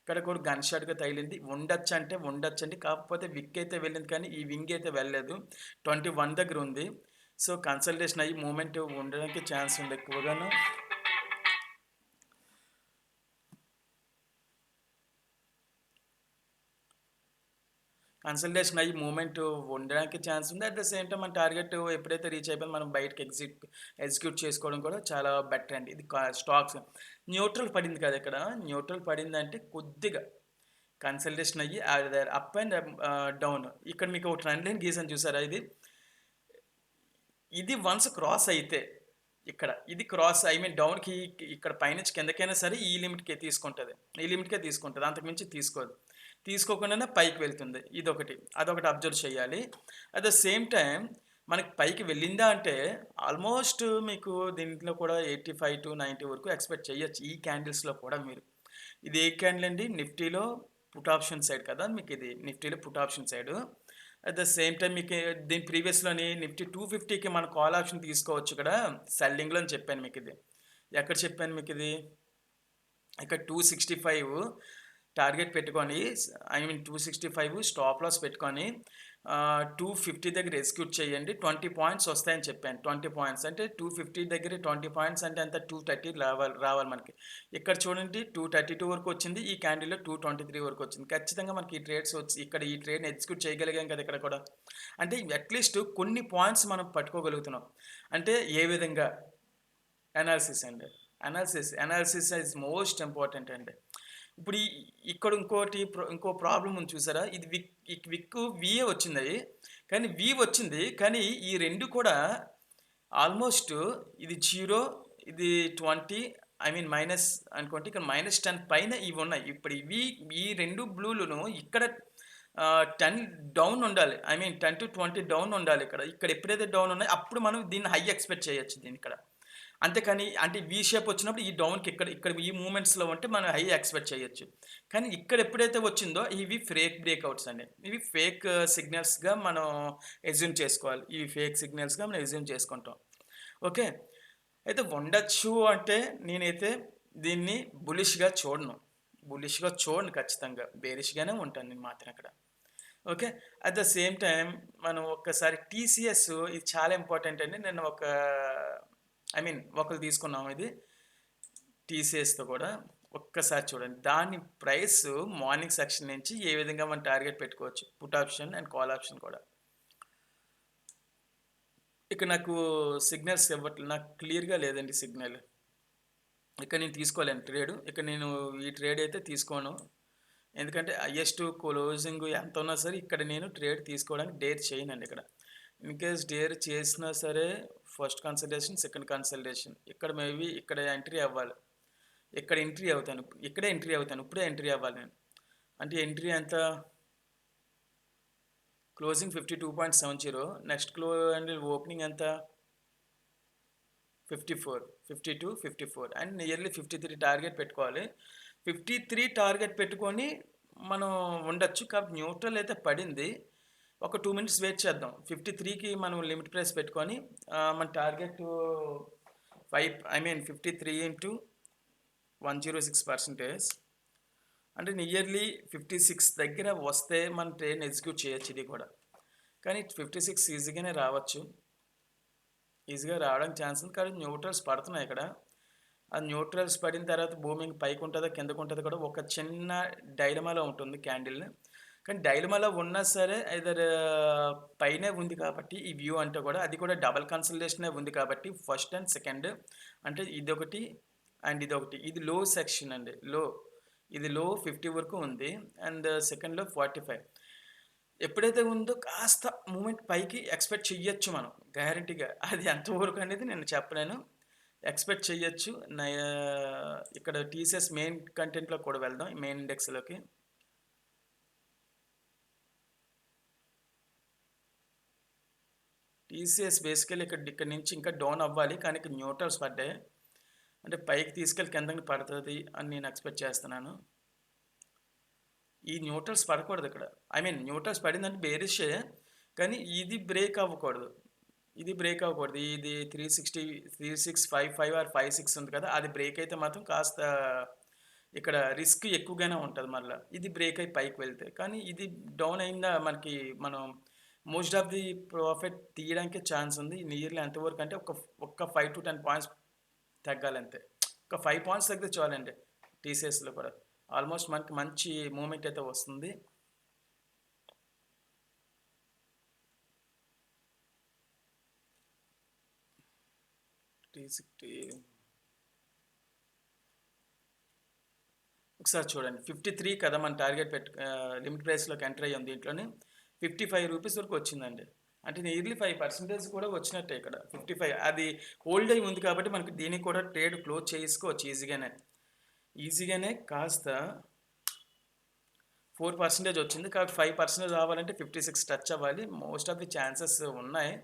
ఇక్కడ కూడా గన్ షాట్‌గా తగిలింది. ఉండొచ్చంటే ఉండొచ్చండి. కాకపోతే విక్ అయితే వెళ్ళింది కానీ ఈ వింగ్ అయితే వెళ్ళలేదు. 21 దగ్గర ఉంది. సో, కన్సల్టేషన్ అయ్యి మూవ్‌మెంట్ ఉండడానికి ఛాన్స్ ఉంది ఎక్కువగాను. కన్సల్టేషన్ అయ్యి మూవ్‌మెంట్ ఉండడానికి ఛాన్స్ ఉంది. అట్ ద సేమ్ టైమ్ మన టార్గెట్ ఎప్పుడైతే రీచ్ అయిపోయిందో మనం బయటకి ఎగ్జిక్యూట్ చేసుకోవడం కూడా చాలా బెటర్ అండి. ఇది స్టాక్స్ న్యూట్రల్ పడింది కదా ఇక్కడ. న్యూట్రల్ పడిందంటే కొద్దిగా కన్సల్టేషన్ అయ్యి అప్ అండ్ డౌన్. ఇక్కడ మీకు ఒక ట్రెండ్ లైన్ గీసాను చూసారా ఇది? ఇది వన్స్ క్రాస్ అయితే ఇక్కడ ఇది క్రాస్ ఐ మీన్ డౌన్‌కి ఇక్కడ పైనుంచి కిందకైనా సరే ఈ లిమిట్‌కే తీసుకుంటది. ఈ లిమిట్‌కే తీసుకుంటది. అంతకు మించి తీసుకోదు. తీసుకోకుండానే పైకి వెళ్తుంది. ఇదొకటి. అదొకటి అబ్జర్వ్ చేయాలి. అట్ ద సేమ్ టైమ్ మనకి పైకి వెళ్ళిందా అంటే ఆల్మోస్ట్ మీకు దీంట్లో కూడా 85-90 వరకు ఎక్స్‌పెక్ట్ చేయొచ్చు. ఈ క్యాండిల్స్‌లో కూడా మీరు. ఇది ఏ క్యాండిల్ అండి? నిఫ్టీలో పుట్ ఆప్షన్ సైడ్ కదా! మీకు ఇది నిఫ్టీలో put option side. At the same time మీకు దీని ప్రీవియస్‌లోని నిఫ్టీ 250కి మన కాల్ ఆప్షన్ తీసుకోవచ్చు ఇక్కడ సెల్లింగ్‌లో అని చెప్పాను మీకు ఇది. ఎక్కడ చెప్పాను మీకు ఇది? ఇక్కడ 265 టార్గెట్ పెట్టుకొని ఐ మీన్ 265 స్టాప్ లాస్ పెట్టుకొని 250 దగ్గర ఎగ్జిక్యూట్ చేయండి. 20 పాయింట్స్ వస్తాయని చెప్పాను. 20 పాయింట్స్ అంటే 250 దగ్గర 20 పాయింట్స్ అంటే ఎంత 230 రావాలి మనకి. ఇక్కడ చూడండి 232 వరకు వచ్చింది. ఈ క్యాండిల్‌లో 223 వరకు వచ్చింది. ఖచ్చితంగా మనకి ఈ ట్రేడ్స్ వచ్చి ఇక్కడ ఈ ట్రేడ్‌ని ఎగ్జిక్యూట్ చేయగలిగాం కదా ఇక్కడ కూడా. అంటే అట్‌లీస్ట్ కొన్ని పాయింట్స్ మనం పట్టుకోగలుగుతున్నాం. అంటే ఏ విధంగా అనాలిసిస్ అండి. అనాలిసిస్ ఈజ్ మోస్ట్ ఇంపార్టెంట్ అండి. ఇప్పుడు ఇక్కడ ఇంకో ప్రాబ్లమ్ ఉంది చూసారా? ఇది విక్ విఏ వచ్చింది. కానీ వి వచ్చింది. కానీ ఈ 2 కూడా ఆల్మోస్ట్ ఇది 0 ఇది 20 ఐ మీన్ మైనస్ అనుకోండి. ఇక్కడ -10 పైన ఇవి ఉన్నాయి. ఇప్పుడు ఈ 2 బ్లూలును ఇక్కడ 10 డౌన్ ఉండాలి. ఐ మీన్ 10-20 డౌన్ ఉండాలి ఇక్కడ. ఇక్కడ ఎప్పుడైతే డౌన్ ఉన్నాయో అప్పుడు మనం దీన్ని హై ఎక్స్‌పెక్ట్ చేయొచ్చు ఇక్కడ. అంతేకాని అంటే వి షేప్ వచ్చినప్పుడు ఈ డౌన్‌కి ఇక్కడ ఈ మూవ్‌మెంట్స్‌లో ఉంటే మనం హై ఎక్స్‌పెక్ట్ చేయొచ్చు. కానీ ఇక్కడ ఎప్పుడైతే వచ్చిందో ఇవి ఫేక్ బ్రేక్‌ఔట్స్ అండి. ఇవి ఫేక్ సిగ్నల్స్‌గా మనం అస్యూమ్ చేసుకోవాలి. ఇవి ఫేక్ సిగ్నల్స్‌గా మనం అస్యూమ్ చేసుకుంటాం. ఓకే. అయితే ఉండొచ్చు అంటే నేనైతే దీన్ని బులిష్‌గా చూడను. ఖచ్చితంగా. బేరిష్‌గానే ఉంటాను నేను మాత్రం అక్కడ. Okay. At the same time మనం ఒక్కసారి టీసీఎస్ ఇది చాలా ఇంపార్టెంట్ అండి. నేను ఐ మీన్ ఒకళ్ళు తీసుకున్నాం ఇది టీసీఎస్‌తో కూడా. ఒక్కసారి చూడండి. దాని ప్రైస్ మార్నింగ్ సెక్షన్ నుంచి ఏ విధంగా మనం టార్గెట్ పెట్టుకోవచ్చు. Put option and call option కూడా. ఇక్కడ నాకు సిగ్నల్స్ ఇవ్వట్లేదు. నాకు క్లియర్‌గా లేదండి సిగ్నల్. ఇక్కడ నేను తీసుకోలేను ట్రేడ్. ఇక్కడ నేను ఈ ట్రేడ్ అయితే తీసుకోను. ఎందుకంటే హైయెస్ట్ క్లోజింగ్ ఎంత ఉన్నా సరే ఇక్కడ నేను ట్రేడ్ తీసుకోవడానికి డేర్ చేయనండి ఇక్కడ. ఇన్‌కేస్ డేర్ చేసినా సరే ఫస్ట్ కన్సల్టేషన్, సెకండ్ కన్సల్టేషన్. ఇక్కడ మేబీ ఇక్కడ ఎంట్రీ అవ్వాలి. ఇక్కడే ఎంట్రీ అవుతాను. ఇప్పుడే ఎంట్రీ అవ్వాలి నేను. అంటే ఎంట్రీ ఎంత? క్లోజింగ్ 52.70. నెక్స్ట్ అండ్ ఓపెనింగ్ ఎంత? 54, 52, 54 అండ్ నియర్లీ 53 టార్గెట్ పెట్టుకోవాలి. 53 టార్గెట్ పెట్టుకొని మనం ఉండొచ్చు. కాబట్టి న్యూట్రల్ అయితే పడింది. ఒక 2 మినిట్స్ వెయిట్ చేద్దాం. 53కి మనం లిమిట్ ప్రైస్ పెట్టుకొని మన టార్గెట్ 53 ఇంటూ 106% అంటే నియర్లీ 56 దగ్గర వస్తే మన ట్రేడ్‌ని ఎగ్జిక్యూట్ చేయొచ్చు ఇది కూడా. కానీ 56 ఈజీగానే రావచ్చు. ఈజీగా రావడానికి ఛాన్స్ ఉంది. కానీ న్యూట్రల్స్ పడుతున్నాయి ఇక్కడ. ఆ న్యూట్రల్స్ పడిన తర్వాత బూమింగ్ పైకి ఉంటుందో కిందకు ఉంటుందో కూడా ఒక చిన్న డైలమాలో ఉంటుంది క్యాండిల్. కానీ డైలమాలో ఉన్నా సరే ఐదర్ పైనే ఉంది కాబట్టి ఈ వ్యూ అంటే కూడా అది కూడా డబుల్ కన్సల్టేషనే ఉంది కాబట్టి ఫస్ట్ అండ్ సెకండ్ అంటే ఇదొకటి అండ్ ఇదొకటి. ఇది లో సెక్షన్ అండి. ఇది లో 50 వరకు ఉంది అండ్ సెకండ్‌లో 45. ఎప్పుడైతే ఉందో కాస్త మూవ్‌మెంట్ పైకి ఎక్స్‌పెక్ట్ చెయ్యొచ్చు మనం గ్యారంటీగా. అది ఎంతవరకు అనేది నేను చెప్పలేను. ఎక్స్‌పెక్ట్ చెయ్యొచ్చు. ఇక్కడ టీసీఎస్ మెయిన్ కంటెంట్‌లోకి కూడా వెళ్దాం. మెయిన్ ఇండెక్స్‌లోకి. టీసీఎస్ బేసికల్లీ ఇక్కడి నుంచి ఇంకా డౌన్ అవ్వాలి. కానీ ఇక్కడ న్యూట్రల్స్ పడ్డాయి. అంటే పైకి తీసుకెళ్ళి కిందకి పడతది అని నేను ఎక్స్‌పెక్ట్ చేస్తున్నాను. ఈ న్యూట్రల్స్ పడకూడదు ఇక్కడ. ఐ మీన్ న్యూట్రల్స్ పడిందంటే బేరిషే. కానీ ఇది బ్రేక్ అవ్వకూడదు. ఇది బ్రేక్ అవ్వకూడదు. ఇది 360 3655 ఆర్ 56 ఉంది కదా! అది బ్రేక్ అయితే మాత్రం కాస్త ఇక్కడ రిస్క్ ఎక్కువగానే ఉంటది మళ్ళా. ఇది బ్రేక్ అయ్యి పైకి వెళ్తే. కానీ ఇది డౌన్ అయిందా మనకి మనం మోస్ట్ ఆఫ్ ది ప్రాఫిట్ తీయడానికే ఛాన్స్ ఉంది. నియర్లీ ఎంతవరకు అంటే ఒక్క 5-10 పాయింట్స్ తగ్గాలంతే. ఒక 5 పాయింట్స్ తగ్గితే చాలండి. టీసీఎస్‌లో కూడా. ఆల్మోస్ట్ మనకి మంచి మూవ్‌మెంట్ అయితే వస్తుంది. టీ60 ఒకసారి చూడండి. 53 కదా! మన టార్గెట్ లిమిట్ ప్రైస్‌లోకి ఎంటర్ అయ్యాం దీంట్లోని. రూ. 55 వరకు వచ్చిందండి. అంటే నియర్లీ 5% కూడా వచ్చినట్టే ఇక్కడ. 55 అది హోల్డ్ అయ్యి ఉంది కాబట్టి మనకి దీనికి కూడా ట్రేడ్ క్లోజ్ చేసుకోవచ్చు ఈజీగానే. ఈజీగానే కాస్త 4% వచ్చింది. కాబట్టి 5% రావాలంటే 56 టచ్ అవ్వాలి. మోస్ట్ ఆఫ్ ది ఛాన్సెస్ ఉన్నాయి.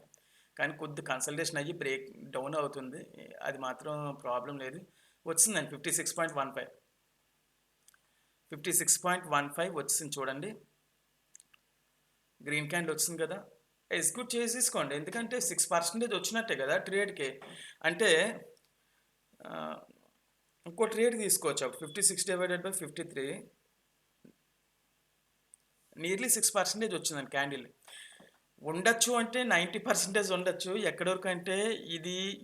కానీ కొద్ది కన్సల్టేషన్ అయ్యి బ్రేక్ డౌన్ అవుతుంది. అది మాత్రం ప్రాబ్లమ్ లేదు. వచ్చిందండి 56.15. 56.15 వచ్చింది చూడండి. గ్రీన్ క్యాండిల్ వచ్చింది కదా! ఎగ్జిక్యూట్ చేసేసుకోండి. ఎందుకంటే 6% వచ్చినట్టే కదా ట్రేడ్‌కి. అంటే ఆహ్, ఇంకో ట్రేడ్ తీసుకోవచ్చు. అప్పుడు 56/53 నియర్లీ 6% వచ్చిందండి క్యాండిల్. ఉండొచ్చు అంటే 90% ఉండొచ్చు. ఎక్కడి వరకు అంటే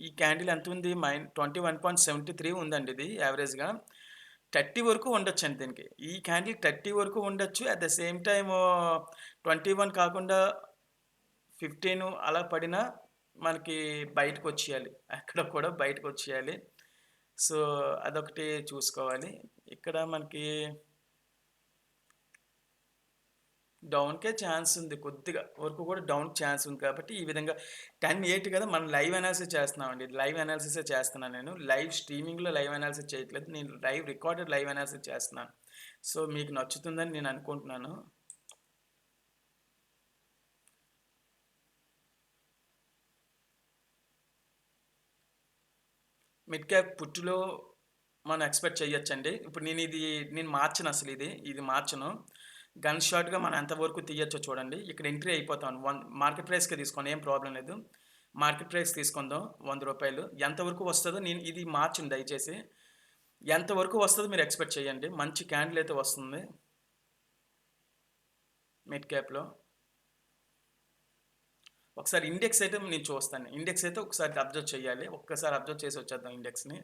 ఈ క్యాండిల్ ఎంతుంది? 21.73 ఉందండి ఇది యావరేజ్‌గా. 30 వరకు ఉండొచ్చండి దీనికి. ఈ క్యాండిల్ 30 వరకు ఉండొచ్చు. అట్ ద సేమ్ టైమ్ 21 కాకుండా 15 అలా పడినా మనకి బయటకొచ్చేయాలి. అక్కడ కూడా బయటకొచ్చేయాలి. సో, అదొకటి చూసుకోవాలి. ఇక్కడ మనకి డౌన్‌కే ఛాన్స్ ఉంది. కొద్దిగా వరకు కూడా డౌన్‌కి ఛాన్స్ ఉంది కాబట్టి, ఈ విధంగా 10:08 కదా! మనం లైవ్ అనాలిసిస్ చేస్తున్నామండి. లైవ్ అనాలిసిసే చేస్తున్నాను నేను. లైవ్ స్ట్రీమింగ్‌లో లైవ్ అనాలిసిస్ చేయట్లేదు. నేను రికార్డెడ్ లైవ్ అనాలిసిస్ చేస్తున్నాను. సో, మీకు నచ్చుతుందని నేను అనుకుంటున్నాను. మిడ్ క్యాప్ పుట్టులో మనం ఎక్స్‌పెక్ట్ చేయొచ్చండి. ఇప్పుడు నేను మార్చను అసలిది. ఇది మార్చను. గన్ షాట్‌గా మనం ఎంతవరకు తీయొచ్చో చూడండి. ఇక్కడ ఎంట్రీ అయిపోతాను. మార్కెట్ ప్రైస్‌కే తీసుకోండి. ఏం ప్రాబ్లమ్ లేదు. మార్కెట్ ప్రైస్ తీసుకుందాం రూ. 100. ఎంతవరకు వస్తదో ఇది మార్చండి దయచేసి. ఎంతవరకు వస్తదో మీరు ఎక్స్‌పెక్ట్ చేయండి. మంచి క్యాండిల్ అయితే వస్తుంది. మిడ్ క్యాప్‌లో. ఒకసారి ఇండెక్స్ అయితే నేను చూస్తాను. ఇండెక్స్ అయితే ఒకసారి అబ్జర్వ్ చేయాలి. ఒక్కసారి అబ్జర్వ్ చేసి వచ్చేద్దాం ఇండెక్స్‌ని.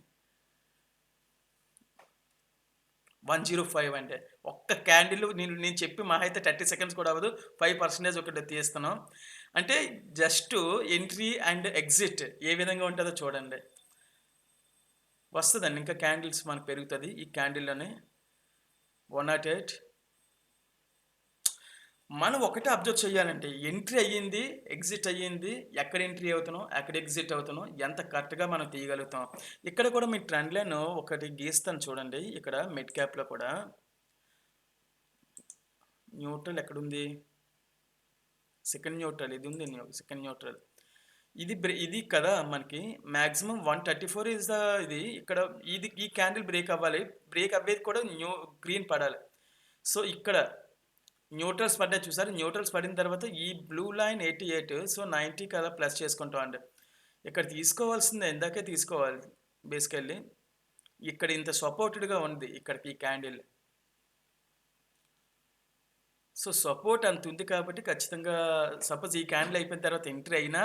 105 అంటే ఒక్క క్యాండిల్ నేను చెప్పి మహా అయితే 30 సెకండ్స్ కూడా అవ్వదు. 5% ఒకటి తీస్తున్నాం. అంటే జస్ట్ ఎంట్రీ అండ్ ఎగ్జిట్ ఏ విధంగా ఉంటదో చూడండి. వస్తదండి. ఇంకా క్యాండిల్స్ మనకు పెరుగుతది. ఈ క్యాండిల్‌లోనే 108 మనం ఒకటే అబ్జర్వ్ చేయాలంటే ఎంట్రీ అయ్యింది, ఎగ్జిట్ అయ్యింది. ఎక్కడ ఎంట్రీ అవుతున్నాం, ఎక్కడ ఎగ్జిట్ అవుతున్నాం, ఎంత కరెక్ట్‌గా మనం తీయగలుగుతాం. ఇక్కడ కూడా మీ ట్రెండ్ లైన్ ఒకటి గీస్తాను చూడండి. ఇక్కడ మిడ్ క్యాప్‌లో కూడా న్యూట్రల్ ఎక్కడుంది? సెకండ్ న్యూట్రల్ ఇది ఉంది. Second neutral. ఇది కదా మనకి మాక్సిమం 134 ఈస్ ద ఇది. ఇక్కడ ఈ క్యాండిల్ బ్రేక్ అవ్వాలి. బ్రేక్ అవ్వేది కూడా గ్రీన్ పడాలి. సో, ఇక్కడ న్యూట్రల్స్ పడ్డాయి చూసారు? న్యూట్రల్స్ పడిన తర్వాత ఈ బ్లూ లైన్ 88 సో, 90 కదా ప్లస్ చేసుకుంటాం అండి. ఇక్కడ తీసుకోవాల్సిందే ఇందాకే తీసుకోవాలి బేసికల్లీ. ఇక్కడ ఇంత సపోర్టెడ్‌గా ఉంది ఇక్కడికి ఈ క్యాండిల్. సో, సపోర్ట్ అంతుంది కాబట్టి ఖచ్చితంగా సపోజ్ ఈ క్యాండిల్ అయిపోయిన తర్వాత ఎంట్రీ అయినా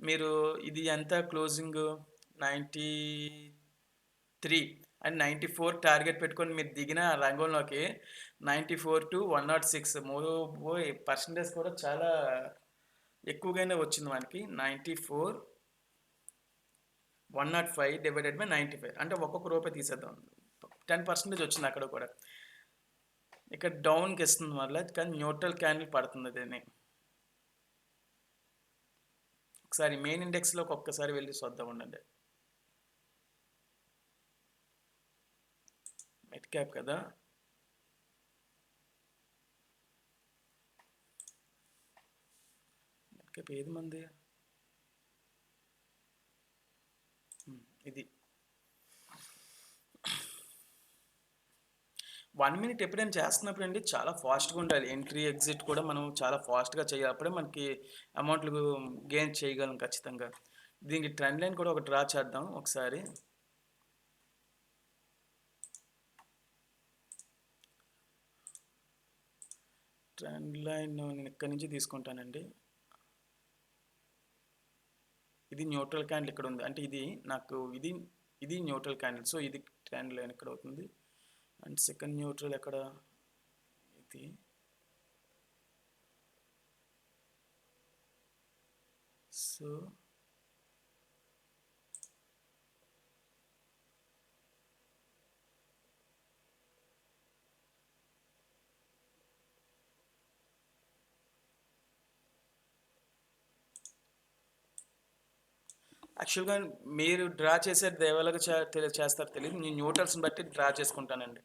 మీరు ఇది ఎంత క్లోజింగ్ 93 అండ్ 94 టార్గెట్ పెట్టుకొని మీరు దిగిన రంగంలోకి 94-106 బోయ్ పర్సెంటేజ్ కూడా చాలా ఎక్కువగానే వచ్చింది మనకి. 94 105 డివైడెడ్ బై 95 అంటే ఒక్కొక్క రూపాయి తీసేద్దాం. 10% వచ్చింది అక్కడ కూడా. ఇక్కడ డౌన్‌కి ఇస్తుంది మళ్ళా. కానీ న్యూట్రల్ క్యాండిల్ పడుతుంది దీన్ని. ఒకసారి మెయిన్ ఇండెక్స్‌లోకి ఒక్కసారి వెళ్లి చూద్దాం ఉండండి. మిడ్ క్యాప్ కదా! మిడ్ క్యాప్ ఏది మంది? ఇది 1 మినిట్ ఎప్పుడైనా చేస్తున్నప్పుడు అండి చాలా ఫాస్ట్‌గా ఉండాలి. ఎంట్రీ, ఎగ్జిట్ కూడా మనం చాలా ఫాస్ట్‌గా చేయాలి. అప్పుడే మనకి అమౌంట్లు గెయిన్ చేయగలం ఖచ్చితంగా. దీనికి ట్రెండ్ లైన్ కూడా ఒక డ్రా చేద్దాం ఒకసారి. ట్రెండ్ లైన్ నేను ఇక్కడి నుంచి తీసుకుంటానండి. ఇది న్యూట్రల్ క్యాండిల్ ఇక్కడ ఉంది. అంటే ఇది నాకు ఇది న్యూట్రల్ క్యాండిల్. సో ఇది ట్రెండ్ లైన్ ఇక్కడ అవుతుంది. అండ్ సెకండ్ న్యూట్రల్ ఎక్కడ? ఇది. సో యాక్చువల్‌గా మీరు డ్రా చేసేది ఎవరికి చేస్తారో తెలీదు. నేను న్యూట్రల్స్‌ని బట్టి డ్రా చేసుకుంటానండి.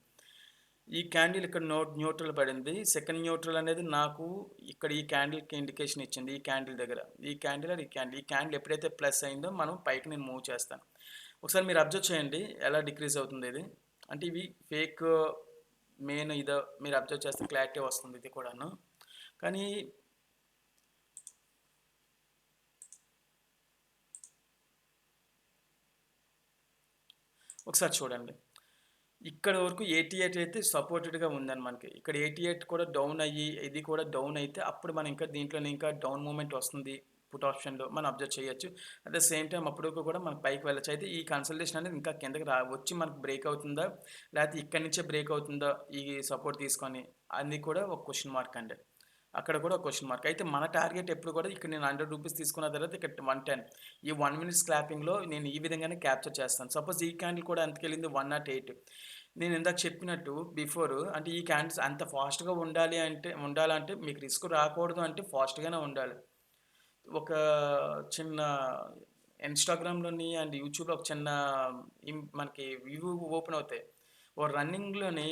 ఈ క్యాండిల్ ఇక్కడ న్యూట్రల్ పడింది. సెకండ్ న్యూట్రల్ అనేది నాకు ఇక్కడ ఈ క్యాండిల్‌కి ఇండికేషన్ ఇచ్చింది. ఈ క్యాండిల్ దగ్గర. ఈ క్యాండిల్ ఆర్ ఈ క్యాండిల్. ఈ క్యాండిల్ ఎప్పుడైతే ప్లస్ అయిందో మనం పైకి నేను మూవ్ చేస్తాను. ఒకసారి మీరు అబ్జర్వ్ చేయండి ఎలా డిక్రీజ్ అవుతుంది ఇది. అంటే ఇవి ఫేక్ మెయిన్ ఇదో మీరు అబ్జర్వ్ చేస్తే క్లారిటీ వస్తుంది ఇది కూడాను. కానీ ఒకసారి చూడండి. ఇక్కడ వరకు 88 అయితే సపోర్టెడ్‌గా ఉందని మనకి. ఇక్కడ 88 కూడా డౌన్ అయ్యి, ఇది కూడా డౌన్ అయితే అప్పుడు మనం ఇంకా దీంట్లోనే ఇంకా డౌన్ మూవ్‌మెంట్ వస్తుంది. పుట్ ఆప్షన్‌లో మనం అబ్జర్వ్ చేయొచ్చు. అట్ ద సేమ్ టైమ్ అప్పటి వరకు కూడా మనం పైకి వెళ్ళొచ్చు. అయితే ఈ కన్సల్టేషన్ అనేది ఇంకా కిందకి వచ్చి మనకు బ్రేక్ అవుతుందా? లేకపోతే ఇక్కడి నుంచే బ్రేక్ అవుతుందా? ఈ సపోర్ట్ తీసుకొని అది కూడా ఒక క్వెషన్ మార్క్ అండి. అక్కడ కూడా ఒక క్వెషన్ మార్క్. అయితే మన టార్గెట్ ఎప్పుడు కూడా ఇక్కడ నేను ₹100 తీసుకున్న తర్వాత ఇక్కడ 110 ఈ 1 మినిట్ స్క్రాపింగ్‌లో నేను ఈ విధంగానే క్యాప్చర్ చేస్తాను. సపోజ్ ఈ క్యాండిల్ కూడా ఎంతకెళ్ళింది 108 నేను ఇందాక చెప్పినట్టు అంటే ఈ క్యాండిల్స్ అంత ఫాస్ట్‌గా ఉండాలంటే మీకు రిస్క్ రాకూడదు అంటే ఫాస్ట్‌గానే ఉండాలి. ఒక చిన్న ఇన్‌స్టాగ్రామ్‌లోని అండ్ యూట్యూబ్‌లో ఒక చిన్న మనకి వ్యూ ఓపెన్ అవుతాయి. ఓ రన్నింగ్‌లోని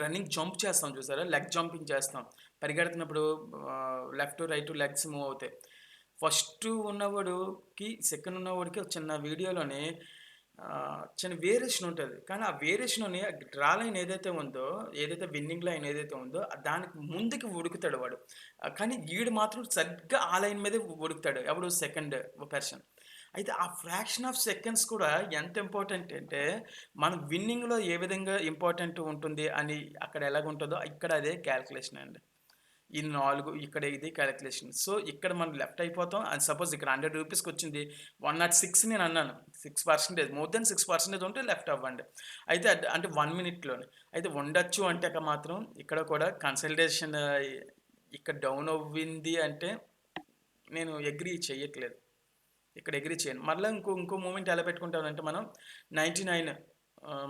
రన్నింగ్ జంప్ చేస్తాం చూసారా? లెగ్ జంపింగ్ చేస్తాం. పరిగెడుతున్నప్పుడు లెఫ్ట్, రైట్ లెగ్స్ మూవ్ అవుతాయి. ఫస్ట్ ఉన్నవాడికి, సెకండ్ ఉన్నవాడికి ఒక చిన్న వీడియోలోని చిన్న వేరియేషన్ ఉంటది. కానీ ఆ వేరియేషన్‌లోని డ్రా లైన్ ఏదైతే ఉందో, ఏదైతే విన్నింగ్ లైన్ ఏదైతే ఉందో దానికి ముందుకు ఉడుకుతాడు వాడు. కానీ ఈడు మాత్రం సరిగ్గా ఆ లైన్ మీదే ఉడుకుతాడు. ఎవడు సెకండ్ పర్సన్. అయితే ఆ ఫ్రాక్షన్ ఆఫ్ సెకండ్స్ కూడా ఎంత ఇంపార్టెంట్ అంటే, మనం విన్నింగ్‌లో ఏ విధంగా ఇంపార్టెంట్ ఉంటుంది అని అక్కడ ఎలాగుంటదో ఇక్కడ అదే క్యాలిక్యులేషన్ అండి. ఈ 4 ఇక్కడ ఇది క్యాలిక్యులేషన్. సో, ఇక్కడ మనం లెఫ్ట్ అయిపోతాం. అండ్ సపోజ్ ఇక్కడ ₹100 వచ్చింది. 106 నేను అన్నాను. 6% మోర్ థాన్ 6% ఉంటే లెఫ్ట్ అవ్వండి. అయితే అంటే 1 మినిట్‌లోనే. అయితే ఉండొచ్చు అంటే మాత్రం ఇక్కడ కూడా కన్సల్టేషన్ ఇక్కడ డౌన్ అవ్వింది అంటే నేను అగ్రీ చెయ్యట్లేదు. ఇక్కడ అగ్రీ చేయను. మళ్ళా ఇంకో మూవ్‌మెంట్ ఎలా పెట్టుకుంటామంటే మనం 99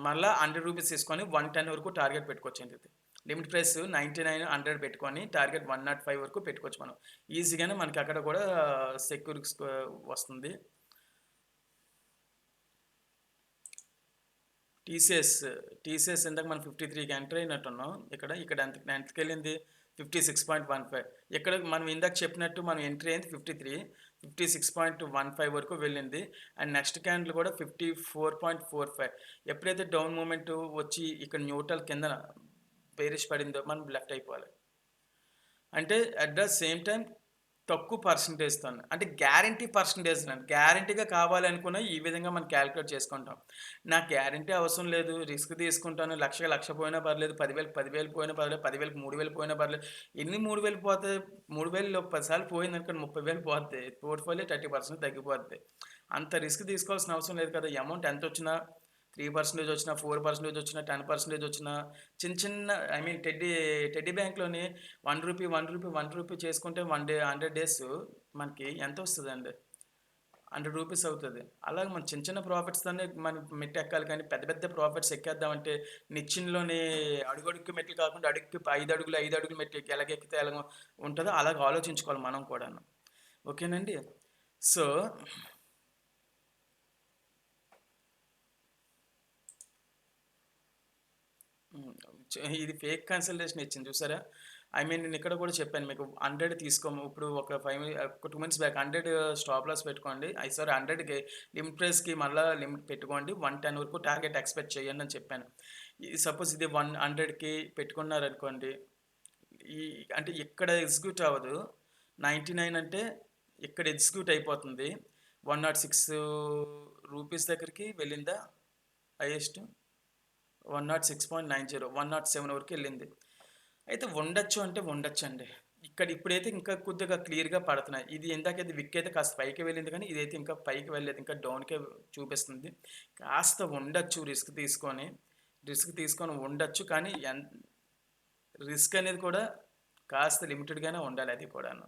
మళ్ళా ₹100 తీసుకొని 110 వరకు టార్గెట్ పెట్టుకోవచ్చండి ఇది. లిమిట్ ప్రైస్ 99, 100 పెట్టుకొని టార్గెట్ 105 వరకు పెట్టుకోవచ్చు మనం. ఈజీగానే మనకి అక్కడ కూడా సెక్యూర్ వస్తుంది. టీసీఎస్ ఇందాక మనం 53కి ఎంటర్ అయినట్టున్నాం. ఇక్కడ ఎంతకెళ్ళింది 56.15. ఇక్కడ మనం ఇందాక చెప్పినట్టు మనం ఎంట్రీ అయింది 53, 56.15 వరకు వెళ్ళింది. అండ్ నెక్స్ట్ క్యాండిల్ కూడా 54.45. ఎప్పుడైతే డౌన్ మూవ్‌మెంట్ వచ్చి ఇక్కడ న్యూట్రల్ కిందన బేరిష్ పడిందో మనం లెఫ్ట్ అయిపోవాలి. అంటే అట్ ద సేమ్ టైమ్ తక్కువ పర్సెంటేజ్‌తోని. అంటే గ్యారంటీ పర్సెంటేజ్‌నండి. గ్యారంటీగా కావాలనుకున్న ఈ విధంగా మనం కాలిక్యులేట్ చేసుకుంటాం. నాకు గ్యారంటీ అవసరం లేదు. రిస్క్ తీసుకుంటాను. 1,00,000 పోయినా పర్లేదు. 10,000 10,000 పోయినా పర్లేదు. 10,000కి 3,000 పోయినా పర్లేదు. ఎన్ని 3,000 పోతాయి? 3,000 10 సార్లు పోయిందనుకోండి 30,000 పోద్ది. పోర్ట్‌ఫోలియో 30% తగ్గిపోద్ది. అంత రిస్క్ తీసుకోవాల్సిన అవసరం లేదు కదా! అమౌంట్ ఎంతొచ్చినా 3% వచ్చినా, 4% వచ్చినా, 10% వచ్చినా చిన్న చిన్న టెడ్డీ బ్యాంక్‌లోని రూ. 1 చేసుకుంటే 1 డే 100 డేస్ మనకి ఎంతొస్తదండి? రూ. 100 అవుతది. అలాగే మన చిన్న చిన్న ప్రాఫిట్స్‌తోనే మనం మెట్టెక్కాలి కానీ పెద్ద పెద్ద ప్రాఫిట్స్ ఎక్కేద్దామంటే నిచ్చెనలోని అడుగడుక్కి మెట్లు కాకుండా అడుగుకి 5 అడుగులు, 5 అడుగులు మెట్లు ఎలాగ ఎక్కితే ఎలాగ ఉంటదో అలాగ ఆలోచించుకోవాలి మనం కూడాను. ఓకేనండి. సో హ్మ్. ఇది ఫేక్ కన్సల్టేషన్ ఇచ్చింది చూసారా? ఐ మీన్ నేను ఇక్కడ కూడా చెప్పాను మీకు 100 తీసుకోము. ఇప్పుడు ఒక 2 మంత్స్ బ్యాక్ 100 స్టాప్ లాస్ పెట్టుకోండి. సారీ 100కి లిమిట్ ప్రైస్‌కి మళ్ళా లిమిట్ పెట్టుకోండి. 110 వరకు టార్గెట్ ఎక్స్‌పెక్ట్ చేయండి అని చెప్పాను. సపోజ్ ఇది 100కి పెట్టుకున్నారనుకోండి. ఈ అంటే ఇక్కడ ఎగ్జిక్యూట్ అవ్వదు. 99 అంటే ఇక్కడ ఎగ్జిక్యూట్ అయిపోతుంది. 106 రూపీస్ దగ్గరికి వెళ్ళిందా హైయెస్ట్? 106.90 107 వరకు వెళ్ళింది. అయితే ఉండొచ్చు అంటే ఉండొచ్చండి. ఇక్కడ ఇప్పుడైతే ఇంకా కొద్దిగా క్లియర్‌గా పడుతున్నాయి. ఇది ఇందాకైతే విక్ అయితే కాస్త పైకి వెళ్ళింది కానీ ఇదైతే ఇంకా పైకి వెళ్ళలేదు. ఇంకా డౌన్‌కే చూపిస్తుంది. కాస్త ఉండొచ్చు రిస్క్ తీసుకొని ఉండొచ్చు. కానీ రిస్క్ అనేది కూడా కాస్త లిమిటెడ్‌గానే ఉండాలి అది కూడాను.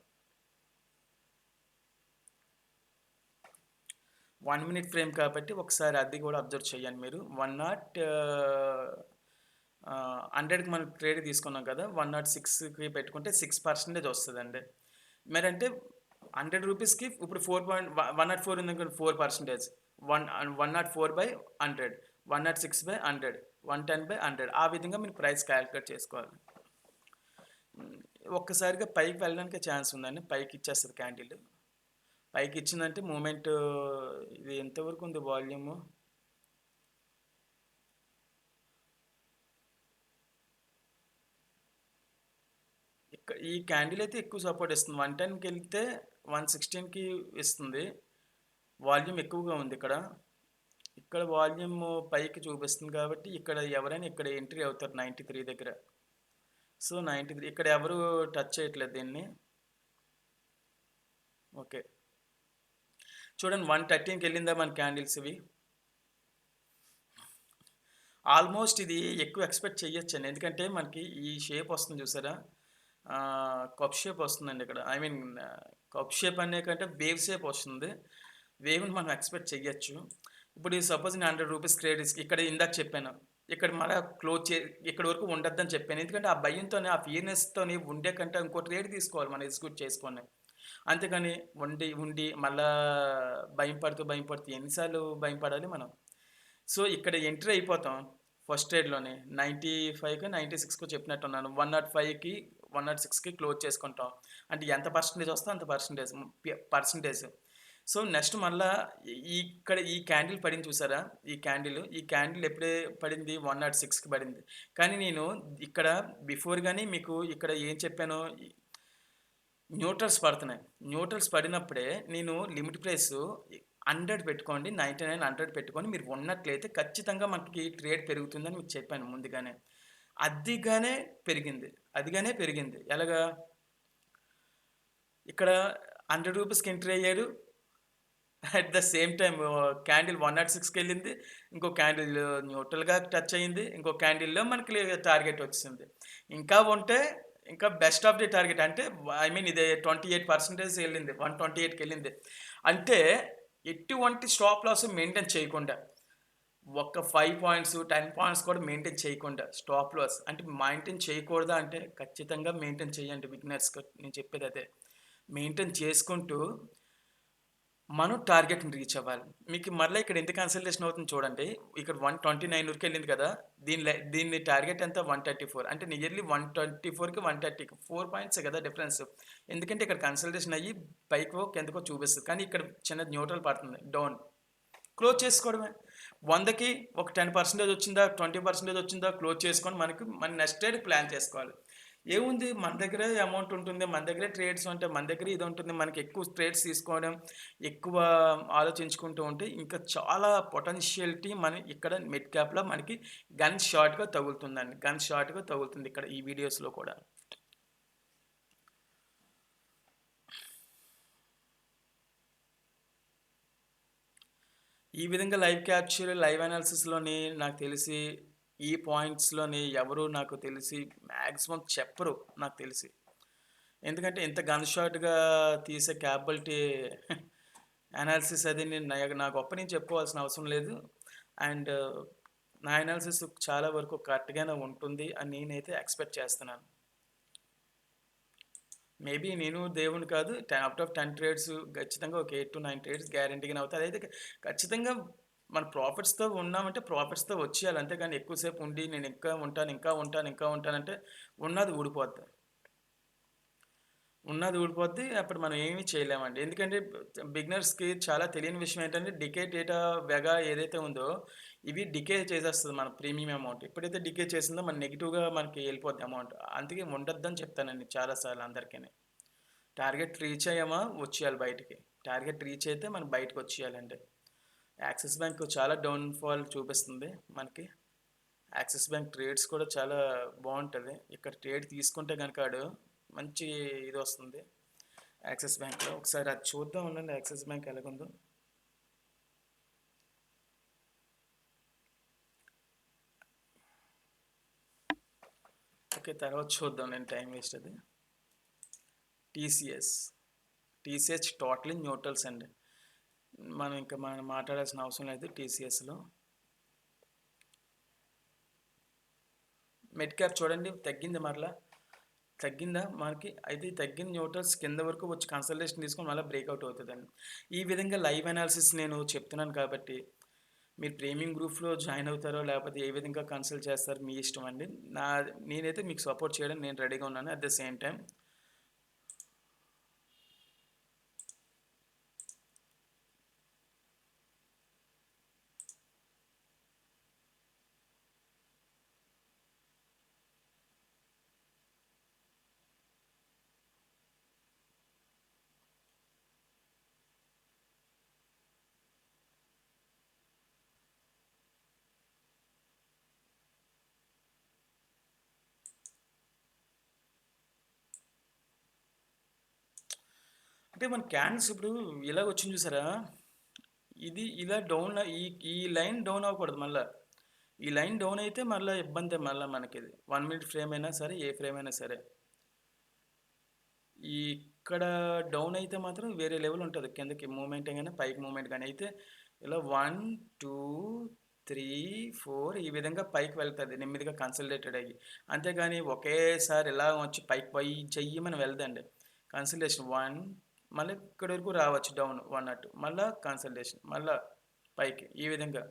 1 మినిట్ ఫ్రేమ్ కాబట్టి ఒకసారి అది కూడా అబ్జర్వ్ చేయండి మీరు. 100కి మనం ట్రేడ్ తీసుకున్నాం కదా! 106కి పెట్టుకుంటే 6% వస్తదండి. మరంటే రూ. 100కి ఇప్పుడు 104 ఉందనుకోండి 4%. 104/100, 106/100, 110/100 ఆ విధంగా మీరు ప్రైస్ కాలిక్యులేట్ చేసుకోవాలి. ఒక్కసారిగా పైకి వెళ్ళడానికి ఛాన్స్ ఉందండి. పైకి ఇచ్చేస్తది క్యాండిల్. పైకి ఇచ్చిందంటే మూవ్‌మెంట్ ఇది ఎంతవరకు ఉంది వాల్యూము? ఈ క్యాండిల్ అయితే ఎక్కువ సపోర్ట్ ఇస్తుంది. 110కి వెళ్తే 116కి ఇస్తుంది. వాల్యూమ్ ఎక్కువగా ఉంది ఇక్కడ. ఇక్కడ వాల్యూమ్ పైకి చూపిస్తుంది కాబట్టి ఇక్కడ ఎవరైనా ఇక్కడ ఎంట్రీ అవుతారు 93 దగ్గర. సో 93 ఇక్కడ ఎవరు టచ్ చేయట్లేదు దీన్ని. ఓకే. చూడండి 113కి వెళ్ళిందా మన క్యాండిల్స్ ఇవి. ఆల్మోస్ట్ ఇది ఎక్కువ ఎక్స్పెక్ట్ చేయొచ్చండి. ఎందుకంటే మనకి ఈ షేప్ వస్తుంది చూసారా? కప్ షేప్ వస్తుందండి ఇక్కడ. ఐ మీన్ కప్ షేప్ అనే కంటే వేవ్ షేప్ వస్తుంది. వేవ్‌ని మనం ఎక్స్పెక్ట్ చెయ్యొచ్చు. ఇప్పుడు సపోజ్ నేను రూ. 100 ట్రేడ్ ఇక్కడ ఇందాక చెప్పాను. ఇక్కడ మళ్ళా క్లోజ్ ఇక్కడి వరకు ఉండొద్దని చెప్పాను. ఎందుకంటే ఆ భయంతోని, ఆ ఫియర్‌నెస్‌తోని ఉండే కంటే ఇంకో ట్రేడ్ తీసుకోవాలి మనం ఎగ్జిక్యూట్ చేసుకొని. అంతేగాని ఉండి మళ్ళా భయం పడుతూ ఎన్ని సార్లు భయం పడాలి మనం? సో, ఇక్కడ ఎంటర్ అయిపోతాం. ఫస్ట్ ట్రేడ్‌లోనే 95కో, 96కో చెప్పినట్టున్నాను. 105కి, 106కి క్లోజ్ చేసుకుంటాం. అంటే ఎంత పర్సెంటేజ్ వస్తే అంత పర్సెంటేజ్. సో, నెక్స్ట్ మళ్ళా ఇక్కడ ఈ క్యాండిల్ పడింది చూసారా? ఈ క్యాండిల్ ఎప్పుడే పడింది? 106కి పడింది. కానీ నేను ఇక్కడ బిఫోర్ గాని మీకు ఇక్కడ ఏం చెప్పానో న్యూట్రల్స్ పడుతున్నాయి. న్యూట్రల్స్ పడినప్పుడే నేను లిమిట్ ప్రైసు 100 పెట్టుకోండి. 99, 100 పెట్టుకొని మీరు ఉన్నట్లయితే ఖచ్చితంగా మనకి ట్రేడ్ పెరుగుతుందని మీకు చెప్పాను ముందుగానే. అదిగానే పెరిగింది. ఎలాగా? ఇక్కడ రూ. 100కి ఎంట్రీ అయ్యారు. At the same time candle 106కి వెళ్ళింది. ఇంకో క్యాండిల్ న్యూట్రల్‌గా టచ్ అయింది. ఇంకో క్యాండిల్‌లో మనకి టార్గెట్ వచ్చింది. ఇంకా ఉంటే ఇంకా బెస్ట్ ఆఫ్ ది టార్గెట్ అంటే ఐ మీన్ ఇది 28% వెళ్ళింది. 128కి వెళ్ళింది. అంటే ఎటువంటి స్టాప్ లాస్ మెయింటైన్ చేయకుండా ఒక 5 పాయింట్స్, 10 పాయింట్స్ కూడా మెయింటైన్ చేయకుండా స్టాప్ లాస్ అంటే మెయింటైన్ చేయకూడదా అంటే ఖచ్చితంగా మెయింటైన్ చేయండి బిగినర్స్‌కి నేను చెప్పేది అదే. మెయింటైన్ చేసుకుంటూ మనం టార్గెట్‌ని రీచ్ అవ్వాలి. మీకు మరలా ఇక్కడ ఎంత కన్సల్టేషన్ అవుతుంది చూడండి. ఇక్కడ 129 వరకు వెళ్ళింది కదా! దీని టార్గెట్ ఎంత 134 అంటే నియర్లీ 124కి 130కి 4 పాయింట్సే కదా డిఫరెన్స్. ఎందుకంటే ఇక్కడ కన్సల్టేషన్ అయ్యి పైకో, కిందకో చూపిస్తది. కానీ ఇక్కడ చిన్న న్యూట్రల్ పడుతుంది డౌన్. క్లోజ్ చేసుకోవడమే. 100కి ఒక 10% వచ్చిందా? 20% వచ్చిందా? క్లోజ్ చేసుకొని మన నెక్స్ట్ ట్రేడ్ ప్లాన్ చేసుకోవాలి. ఏముంది మన దగ్గరే అమౌంట్ ఉంటుంది. మన దగ్గరే ట్రేడ్స్ ఉంటాయి. మన దగ్గరే ఇది ఉంటుంది. మనకి ఎక్కువ ట్రేడ్స్ తీసుకోవడం, ఎక్కువ ఆలోచించుకుంటూ ఉంటే ఇంకా చాలా పొటెన్షియాలిటీ మన ఇక్కడ మిడ్ క్యాప్‌లో మనకి షాట్‌గా తగులుతుందండి. షాట్‌గా తగులుతుంది ఇక్కడ ఈ వీడియోస్‌లో కూడా. ఈ విధంగా లైవ్ క్యాప్చర్, లైవ్ అనాలిసిస్‌లోని నాకు తెలిసి ఈ పాయింట్స్‌లోని ఎవరు నాకు తెలిసి మాక్సిమం చెప్పరు నాకు తెలిసి. ఎందుకంటే ఇంత షాట్‌గా తీసే కేపబిలిటీ అనాలిసిస్ అది నేను నా గొప్ప నేను చెప్పుకోవాల్సిన అవసరం లేదు. అండ్ నా అనాలిసిస్ చాలా వరకు కరెక్ట్‌గానే ఉంటుంది అని నేనైతే ఎక్స్‌పెక్ట్ చేస్తున్నాను. మేబీ నేను దేవుడిని కాదు. ఔట్ ఆఫ్ 10 ట్రేడ్స్ ఖచ్చితంగా ఒక 8-9 ట్రేడ్స్ గ్యారంటీగానే అవుతాయి. అదైతే ఖచ్చితంగా మన ప్రాఫిట్స్‌తో ఉన్నామంటే ప్రాఫిట్స్‌తో వచ్చేయాలి. అంతేగాని ఎక్కువ సేపు ఉండి నేను ఇంకా ఉంటాను, ఇంకా ఉంటాను, ఇంకా ఉంటానంటే ఉన్నది ఊడిపోద్ది. ఉన్నది ఊడిపోద్ది. అప్పుడు మనం ఏమి చేయలేమండి. ఎందుకంటే బిగినర్స్‌కి చాలా తెలియని విషయం ఏంటంటే డికే డేటా వెగా ఏదైతే ఉందో ఇవి డికే చేసేస్తది మన ప్రీమియం అమౌంట్. ఎప్పుడైతే డికే చేసిందో మన నెగెటివ్‌గా మనకి ఎళ్ళిపోద్ది అమౌంట్. అందుకే ఉండొద్దని చెప్తానండి చాలా సార్లు అందరికిని. టార్గెట్ రీచ్ అయ్యామా వచ్చేయాలి బయటికి. టార్గెట్ రీచ్ అయితే మనం బయటకొచ్చేయాలండి. యాక్సిస్ బ్యాంక్ చాలా డౌన్ ఫాల్ చూపిస్తుంది మనకి. యాక్సిస్ బ్యాంక్ ట్రేడ్స్ కూడా చాలా బావుంటది. ఇక్కడ ట్రేడ్ తీసుకుంటే గనక మంచి ఇదొస్తుంది. యాక్సిస్ బ్యాంక్‌లో. ఒకసారి అది చూద్దాం ఉండండి యాక్సిస్ బ్యాంక్ ఎలాగుందో. ఓకే. తర్వాత చూద్దాం నేను టైం వేస్ట్ అది. టీసీఎస్. టీసీహెచ్ టోటలీ న్యూట్రల్స్ అండి. మనం మాట్లాడాల్సిన అవసరం లేదు టీసీఎస్‌లో. మిడ్ క్యాప్ చూడండి తగ్గింది మరలా. తగ్గిందా మనకి? అయితే ఈ తగ్గిన న్యూట్రల్స్ కింద వరకు వచ్చి కన్సల్టేషన్ తీసుకొని మళ్ళీ బ్రేక్అవుట్ అవుతదండి. ఈ విధంగా లైవ్ అనాలిసిస్ నేను చెప్తున్నాను కాబట్టి మీరు ప్రీమియం గ్రూప్‌లో జాయిన్ అవుతారో లేకపోతే ఏ విధంగా కన్సల్ట్ చేస్తారో మీ ఇష్టం అండి. నేనైతే మీకు సపోర్ట్ చేయడానికి నేను రెడీగా ఉన్నాను. అట్ ద సేమ్ టైమ్ అంటే మన క్యాండిల్స్ ఇప్పుడు ఇలా వచ్చింది చూసారా? ఇది ఇలా డౌన్ ఈ ఈ లైన్ డౌన్ అవ్వకూడదు మళ్ళా. ఈ లైన్ డౌన్ అయితే మళ్ళీ ఇబ్బందే మళ్ళీ మనకిది. 1 మినిట్ ఫ్రేమ్ అయినా సరే, ఏ ఫ్రేమ్ అయినా సరే. ఇక్కడ డౌన్ అయితే మాత్రం వేరే లెవెల్ ఉంటది. కిందకి మూవ్‌మెంట్ గాని, పైకి మూవ్‌మెంట్ గాని అయితే ఇలా 1, 2, 3, 4 ఈ విధంగా పైకి వెళ్తది నెమ్మదిగా కన్సాలిడేటెడ్ అయ్యి. అంతేగాని ఒకేసారి ఇలా వచ్చి పైకి పోయి చెయ్యమని వెళ్ళదండి. కన్సాలిడేషన్ 1 మళ్ళీ ఇక్కడి వరకు రావచ్చు డౌన్ 1 అటు. మళ్ళా కన్సాలిడేషన్ మళ్ళా పైకి ఈ విధంగా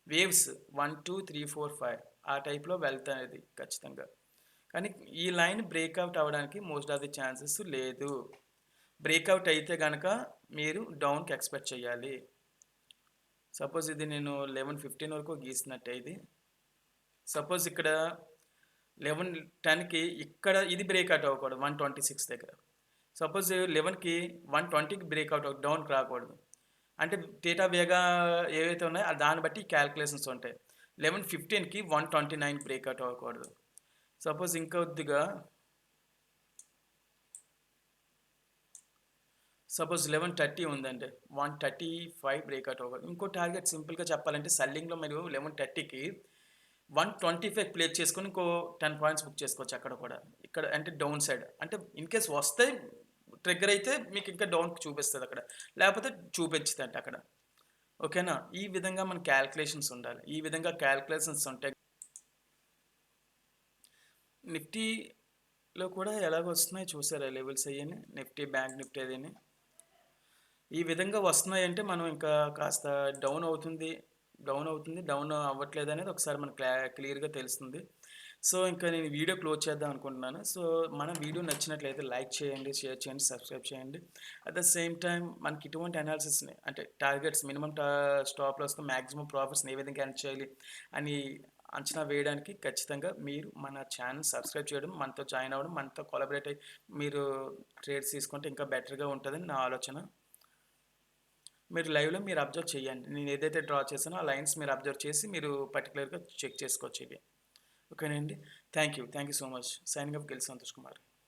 వేవ్స్ 1, 2, 3, 4, 5 ఆ టైప్‌లో వెళ్తాది ఖచ్చితంగా. కానీ ఈ లైన్ బ్రేక్అవుట్ అవ్వడానికి మోస్ట్ ఆఫ్ ది ఛాన్సెస్ లేదు. బ్రేక్అవుట్ అయితే గనక మీరు డౌన్‌కి ఎక్స్‌పెక్ట్ చేయాలి. సపోజ్ ఇది నేను 11:15 వరకు గీసినట్టే ఇది. సపోజ్ ఇక్కడ 11:10కి ఇక్కడ ఇది బ్రేక్అవుట్ అవ్వకూడదు 126 దగ్గర. సపోజ్ 11కి 120కి బ్రేక్అవుట్ డౌన్‌కి రాకూడదు. అంటే థీటా వేగా ఏవైతే ఉన్నాయో దాన్ని బట్టి క్యాలిక్యులేషన్స్ ఉంటాయి. 11:15కి 129 బ్రేక్అవుట్ అవ్వకూడదు. సపోజ్ ఇంకొద్దిగా సపోజ్ 11:30 ఉందండి. 135 బ్రేక్అవుట్ అవ్వకూడదు. ఇంకో టార్గెట్ సింపుల్‌గా చెప్పాలంటే సెల్లింగ్‌లో మీరు 11:30కి 125 ప్లేస్ చేసుకొని ఇంకో 10 పాయింట్స్ బుక్ చేసుకోవచ్చు అక్కడ కూడా. ఇక్కడ అంటే డౌన్ సైడ్. అంటే ఇన్‌కేస్ వస్తే ట్రిగ్గర్ అయితే మీకు ఇంకా డౌన్‌కి చూపిస్తది అక్కడ. లేకపోతే చూపించదంట అక్కడ. ఓకేనా? ఈ విధంగా మన క్యాలిక్యులేషన్స్ ఉండాలి. ఈ విధంగా క్యాలిక్యులేషన్స్ ఉంటే నిఫ్టీలో కూడా ఎలాగొస్తున్నాయో చూసారా లెవెల్స్ అయ్యని? నిఫ్టీ, బ్యాంక్ నిఫ్టీ అదిని. ఈ విధంగా వస్తున్నాయంటే మనం ఇంకా కాస్త డౌన్ అవ్వట్లేదనేది ఒకసారి మనకు క్లియర్‌గా తెలుస్తుంది. సో, ఇంకా నేను వీడియో క్లోజ్ చేద్దాం అనుకుంటున్నాను. సో, మన వీడియో నచ్చినట్లయితే లైక్ చేయండి, షేర్ చేయండి, సబ్స్క్రైబ్ చేయండి. అట్ ద సేమ్ టైమ్ మనకి ఇటువంటి అనాలిసిస్‌ని అంటే టార్గెట్స్ మినిమమ్ స్టాప్ లాస్‌తో మాక్సిమం ప్రాఫిట్స్‌ని ఏ విధంగా ఎర్న్ చేయాలి అని అంచనా వేయడానికి ఖచ్చితంగా మీరు మన ఛానెల్ సబ్స్క్రైబ్ చేయడం, మనతో జాయిన్ అవ్వడం, మనతో కొలాబరేట్ అయ్యి మీరు ట్రేడ్స్ తీసుకుంటే ఇంకా బెటర్‌గా ఉంటదని నా ఆలోచన. మీరు లైవ్‌లో మీరు అబ్జర్వ్ చేయండి. నేను ఏదైతే డ్రా చేశానో ఆ లైన్స్ మీరు అబ్జర్వ్ చేసి మీరు పర్టిక్యులర్‌గా చెక్ చేసుకోవచ్చు ఇవి. ఓకేనండి. Thank you so much. Signing off Gill Santosh Kumar.